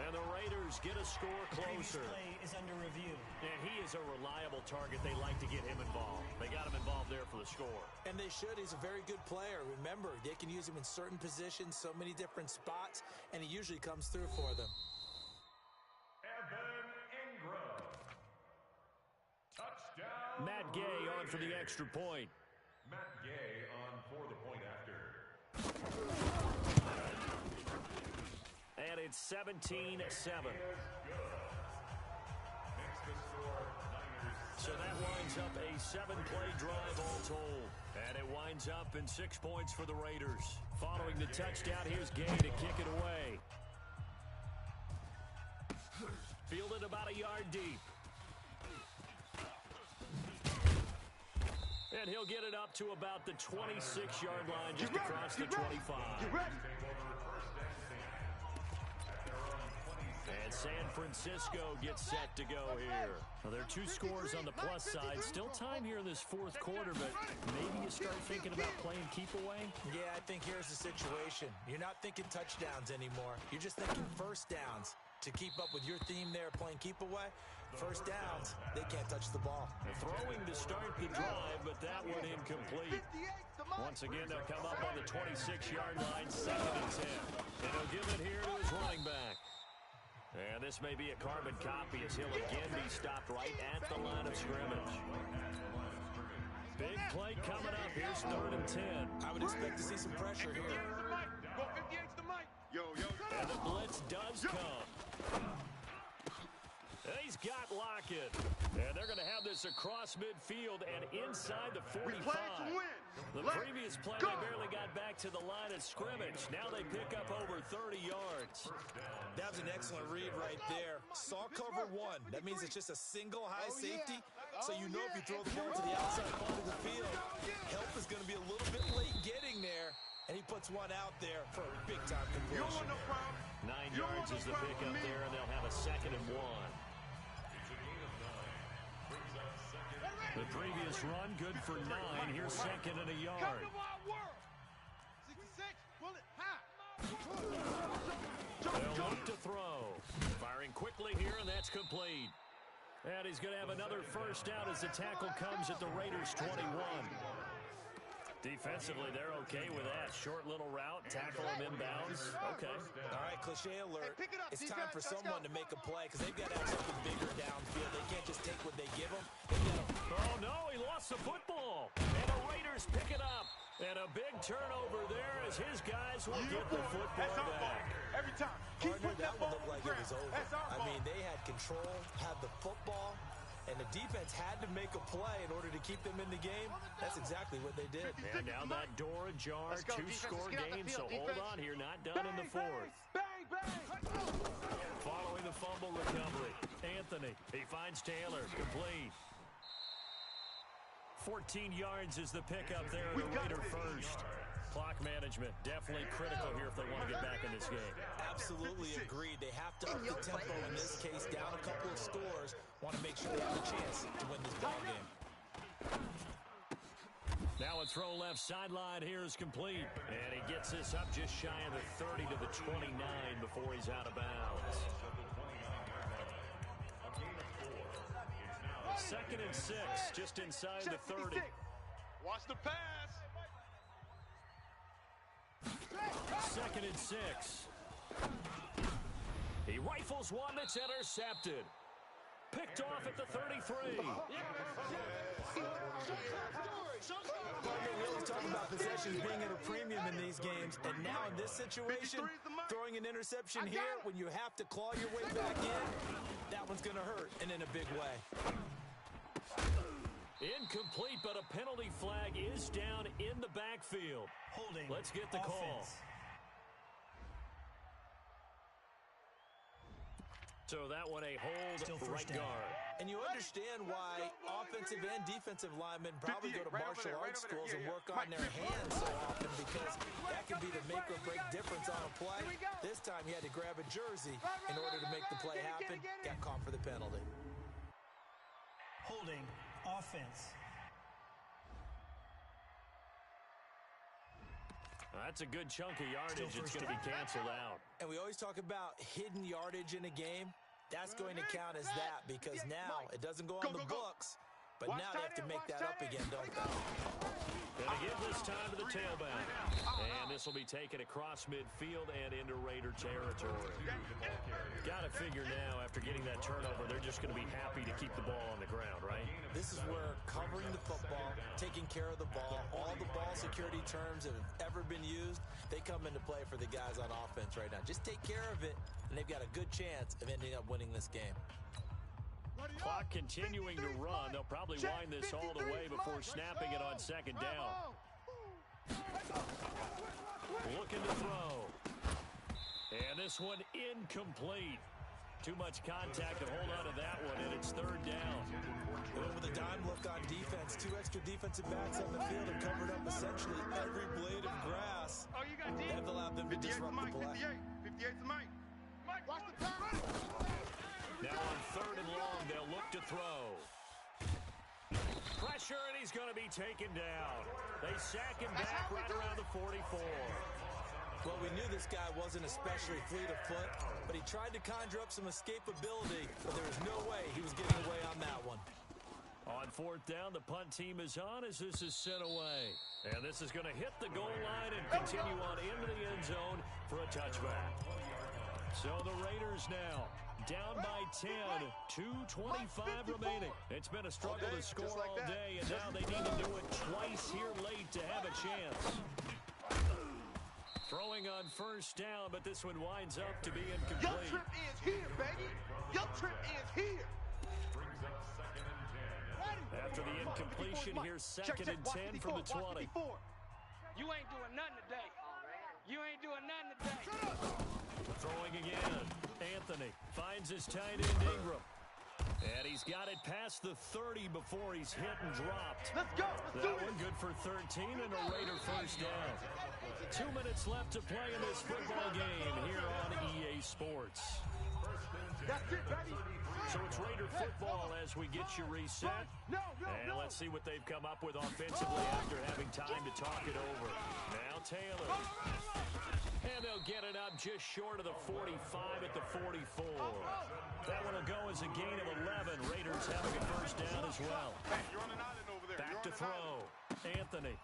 And the Raiders get a score closer. Play is under review. And he is a reliable target. They like to get him involved. They got him involved there for the score. And they should. He's a very good player. Remember, they can use him in certain positions, so many different spots, and he usually comes through for them. Evan Ingram. Touchdown. Matt Gay on for the extra point. Matt Gay on for the point after. And it's 17-7. So that winds up a 7-play drive all told. And it winds up in 6 points for the Raiders. Following the touchdown, here's Gay to kick it away. Fielded about a yard deep. And he'll get it up to about the 26-yard line, just across the 25. And San Francisco gets set to go here. Well, there are 2 scores on the plus side. Still time here in this 4th quarter, but maybe you start thinking about playing keep away? Yeah, I think here's the situation. You're not thinking touchdowns anymore. You're just thinking first downs. To keep up with your theme there, playing keep away, first downs, they can't touch the ball. Throwing to start the drive, but that one incomplete. Once again, they'll come up on the 26-yard line, 2nd and 10. And he'll give it here to his running back. And this may be a carbon copy as he'll again be stopped right at the line of scrimmage. Big play coming up. Here's 3rd and 10. I would expect to see some pressure here. Go 58's the mic. Yo. And the blitz does come. And he's got Lockett. And they're going to have this across midfield and inside the 45. The previous play, they barely got back to the line of scrimmage. Now they pick up over 30 yards. That was an excellent read right there. Saw cover 1. That means it's just a single high safety. So you know if you throw the ball to the outside part of the field, help is going to be a little bit late getting there. And he puts one out there for a big-time completion. 9 yards is the pickup there, and they'll have a 2nd and 1. The previous run, good for 9. Here's 2nd and a yard. 66, pull it high. They'll look to throw. Firing quickly here, and that's complete. And he's going to have another first down as the tackle comes at the Raiders' 21. Defensively, they're okay with that. Short little route, tackle him inbounds. Okay. All right, cliche alert. It's time for someone to make a play because they've got to have something bigger downfield. They can't just take what they give them. Oh, no, he lost the football. And the Raiders pick it up. And a big turnover there as his guys will get the football back. Every time. Keep putting that that ball one looked like it was over. I mean, they had control, had the football, and the defense had to make a play in order to keep them in the game. That's exactly what they did. And now that door ajar, 2-score game, so hold on here, not done in the 4th. Bang, bang. Following the fumble recovery, Anthony, he finds Taylor, complete. 14 yards is the pickup there in the Raider first. Clock management, definitely critical here if they want to get back in this game. Absolutely agreed. They have to up the tempo in this case, down a couple of scores. Want to make sure they have a chance to win this ball game. Now a throw left sideline here is complete. And he gets this up just shy of the 30 to the 29 before he's out of bounds. 2nd and 6, just inside the 30. Watch the pass. 2nd and 6. He rifles one that's intercepted. Picked off at the 33. We always talk about possessions being at a premium in these games, and now in this situation, Throwing an interception here when you have to claw your way back in, that one's going to hurt, and in a big way. Incomplete, but a penalty flag is down in the backfield. Holding. Let's get the call. So that one a hold right guard. And you understand why offensive and defensive linemen probably go to martial arts schools and work on their hands so often, because that can be the make or break difference on a play. This time he had to grab a jersey in order to make the play happen. Got caught for the penalty. Holding. Offense. That's a good chunk of yardage. It's going to be canceled out. And we always talk about hidden yardage in a game. That's going to count as that, because now it doesn't go on the books, but now they have to make that up again, don't they? Going to give this time to the tailback. And this will be taken across midfield and into Raider territory. Got to figure now, after getting that turnover, they're just going to be happy to keep the ball on the ground, right? This is where covering the football, taking care of the ball, all the ball security terms that have ever been used, they come into play for the guys on offense right now. Just take care of it, and they've got a good chance of ending up winning this game. Clock continuing to run. They'll probably wind this all the way before snapping it on second down. Looking to throw. And this one incomplete. Too much contact to hold on to that one, and it's third down. With a dime look on defense, 2 extra defensive backs on the field have covered up essentially every blade of grass. Oh, you got D? They've allowed them to disrupt the play. 58 to Mike. Watch the pass. Now on third and long, they'll look to throw. Pressure, and he's going to be taken down. They sack him back right around the 44. Well, we knew this guy wasn't especially fleet of foot, but he tried to conjure up some escapability, but there was no way he was getting away on that one. On fourth down, the punt team is on as this is sent away. And this is going to hit the goal line and continue on into the end zone for a touchback. So the Raiders now down by 10, 2:25 remaining. It's been a struggle to score all day, and now they need to do it twice here late to have a chance. Throwing on first down, but this one winds up to be incomplete. Your trip is here, baby. Your trip is here. After the incompletion, here's second and 10 from the 20. You ain't doing nothing today. You ain't doing nothing today. Throwing again. Anthony finds his tight end Ingram. And he's got it past the 30 before he's hit and dropped. Let's go. Let's that one good for 13 and a Raider first down. 2 minutes left to play in this football game here on EA Sports. That's it, baby. So it's Raider football as we get you reset. And let's see what they've come up with offensively after having time to talk it over. Now Taylor. And they'll get it up just short of the 45 at the 44. That one will go as a gain of 11. Raiders having a first down as well. Back to throw. Anthony.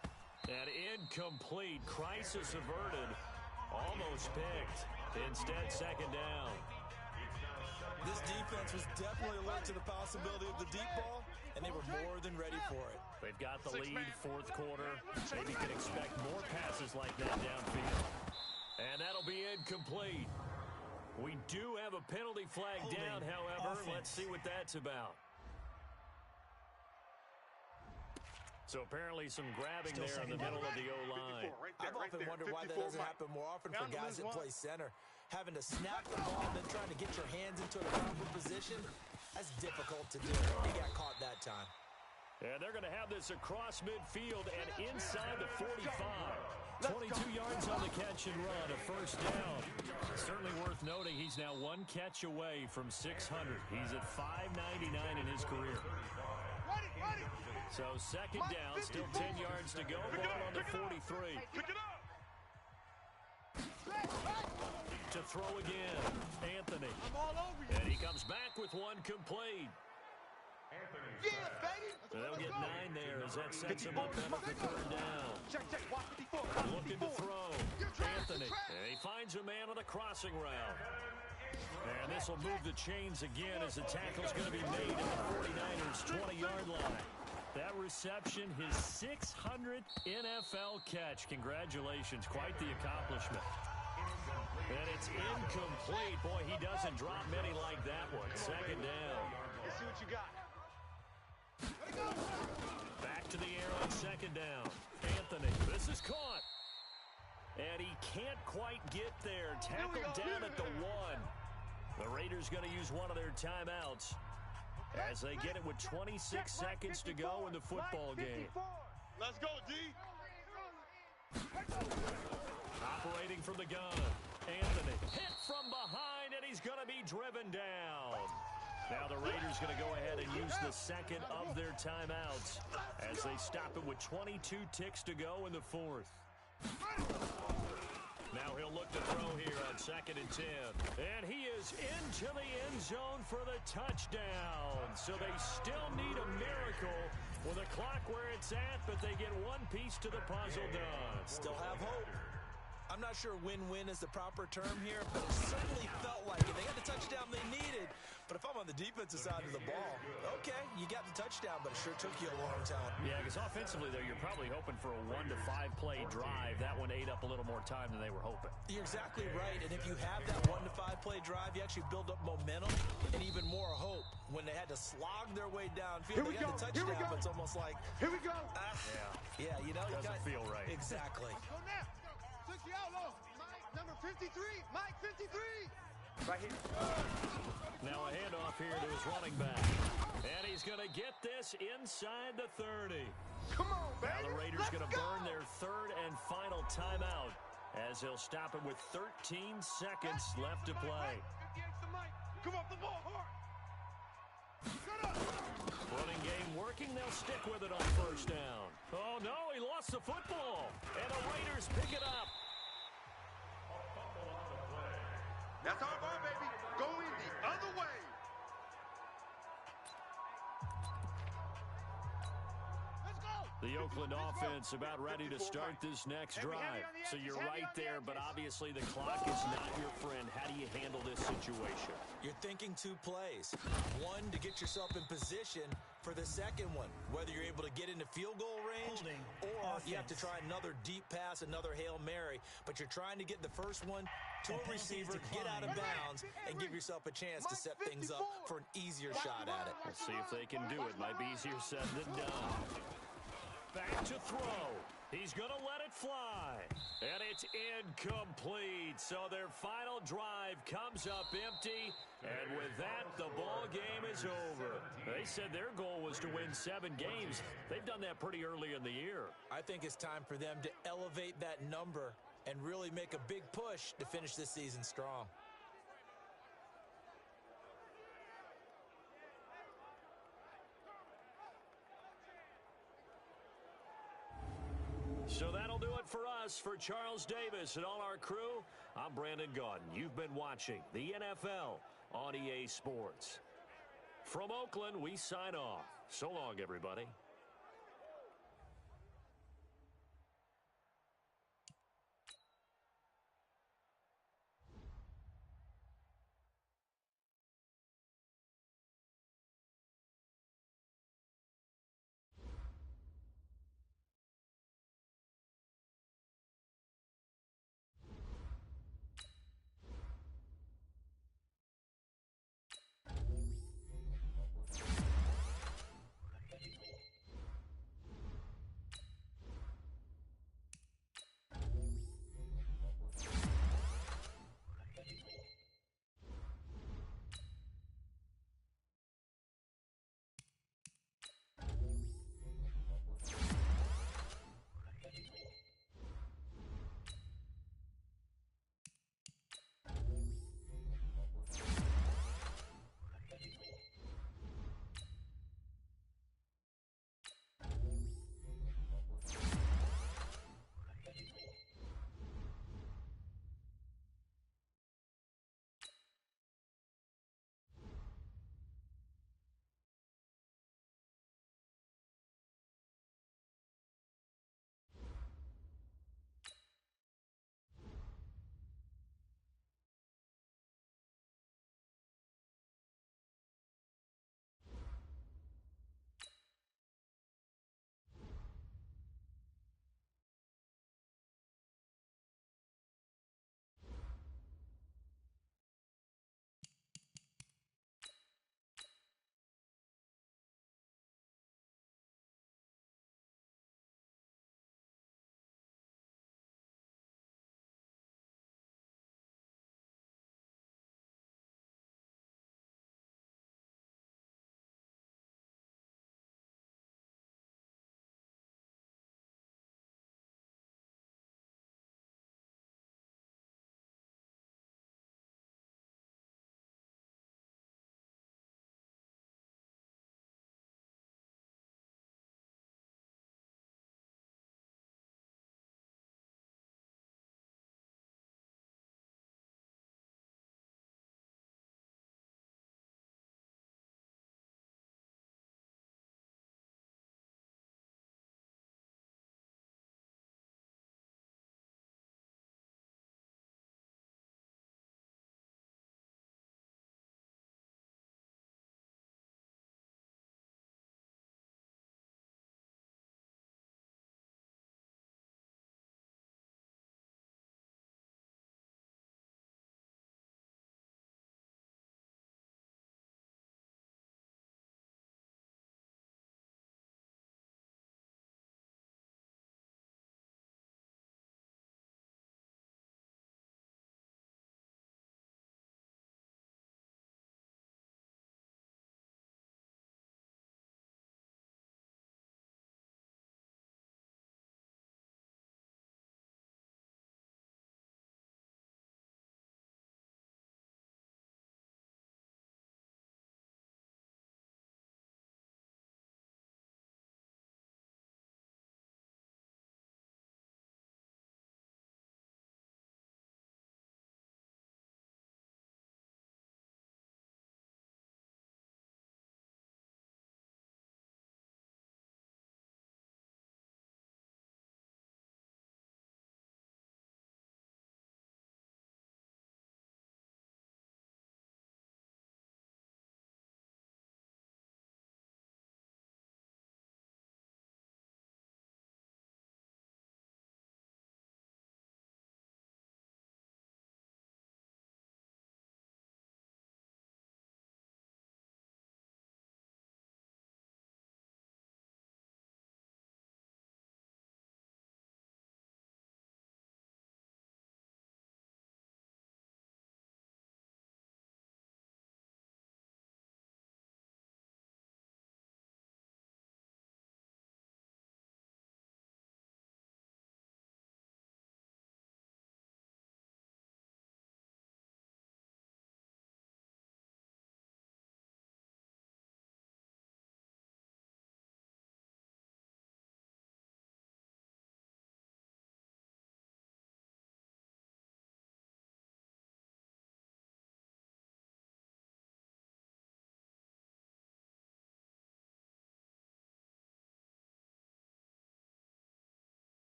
And incomplete. Crisis averted. Almost picked. Instead, second down. This defense was definitely alert to the possibility of the deep ball, and they were more than ready for it. They've got the lead, fourth quarter. Maybe can expect more passes like that downfield. And that'll be incomplete. We do have a penalty flag down, however. Let's see what that's about. So apparently some grabbing there in the middle of the O-line. I've often wondered why that doesn't happen more often for guys that play center. Having to snap the ball and then trying to get your hands into a proper position, that's difficult to do. He got caught that time. And they're going to have this across midfield and inside the 45. 22 yards on the catch and run, a first down. Certainly worth noting he's now one catch away from 600. He's at 599 in his career. So second down, still 10 yards to go. Ball on the 43. Pick it up. To throw again, Anthony. I'm all over you. And he comes back with one complete. Yeah, baby. They'll get 9 there as that sets him up better for third down. Check, watch 54. Looking to throw. Anthony. And he finds a man on the crossing route. And this will move the chains again as the tackle's going to be made at the 49ers' 20-yard line. That reception, his 600th NFL catch. Congratulations. Quite the accomplishment. And it's incomplete. Boy, he doesn't drop many like that one. Second down. Let's see what you got. Back to the air on second down. Anthony, this is caught. And he can't quite get there. Tackled down at the 1. The Raiders going to use one of their timeouts as they get it with 26 seconds to go in the football game. Let's go, D. Operating from the gun. Anthony hit from behind, and he's going to be driven down. Now the Raiders going to go ahead and use the second of their timeouts as they stop it with 22 ticks to go in the fourth. Now he'll look to throw here on 2nd and 10. And he is into the end zone for the touchdown. So they still need a miracle with a clock where it's at, but they get one piece to the puzzle done. Still have hope. I'm not sure win-win is the proper term here, but it certainly felt like it. They got the touchdown they needed. But if I'm on the defensive side of the ball, okay, you got the touchdown, but it sure took you a long time. Yeah, because offensively, though, you're probably hoping for a 1 to 5 play drive. That one ate up a little more time than they were hoping. You're exactly right. And if you have that 1 to 5 play drive, you actually build up momentum and even more hope. When they had to slog their way downfield, they got the touchdown, but it's almost like, Here we go. yeah, you know, Doesn't feel right. Exactly. Let's go now. 60 outlaws. Mike, number 53. Mike, 53. Right here. Now a handoff here to his running back. And he's going to get this inside the 30. Come on, baby. Now the Raiders going to burn their third and final timeout as they'll stop it with 13 seconds left to play. 58's the mic. Come off the ball hard. Running game working. They'll stick with it on first down. Oh, no, he lost the football. And the Raiders pick it up. That's our ball, baby. Going the other way. Let's go. The Oakland offense about ready to start this next drive. So you're right there, but obviously the clock is not your friend. How do you handle this situation? You're thinking 2 plays. One, to get yourself in position for the second one, whether you're able to get into field goal range or you have to try another deep pass, another Hail Mary. But you're trying to get the first one to a receiver, get out of bounds, and give yourself a chance to set things up for an easier shot at it. We'll see if they can do it. Might be easier said than done. Back to throw. He's going to let it fly. And it's incomplete. So their final drive comes up empty. And with that, the ball game is over. They said their goal was to win 7 games. They've done that pretty early in the year. I think it's time for them to elevate that number and really make a big push to finish this season strong. So that'll do it for us. For Charles Davis and all our crew, I'm Brandon Gaudin. You've been watching the NFL on EA Sports. From Oakland, we sign off. So long, everybody.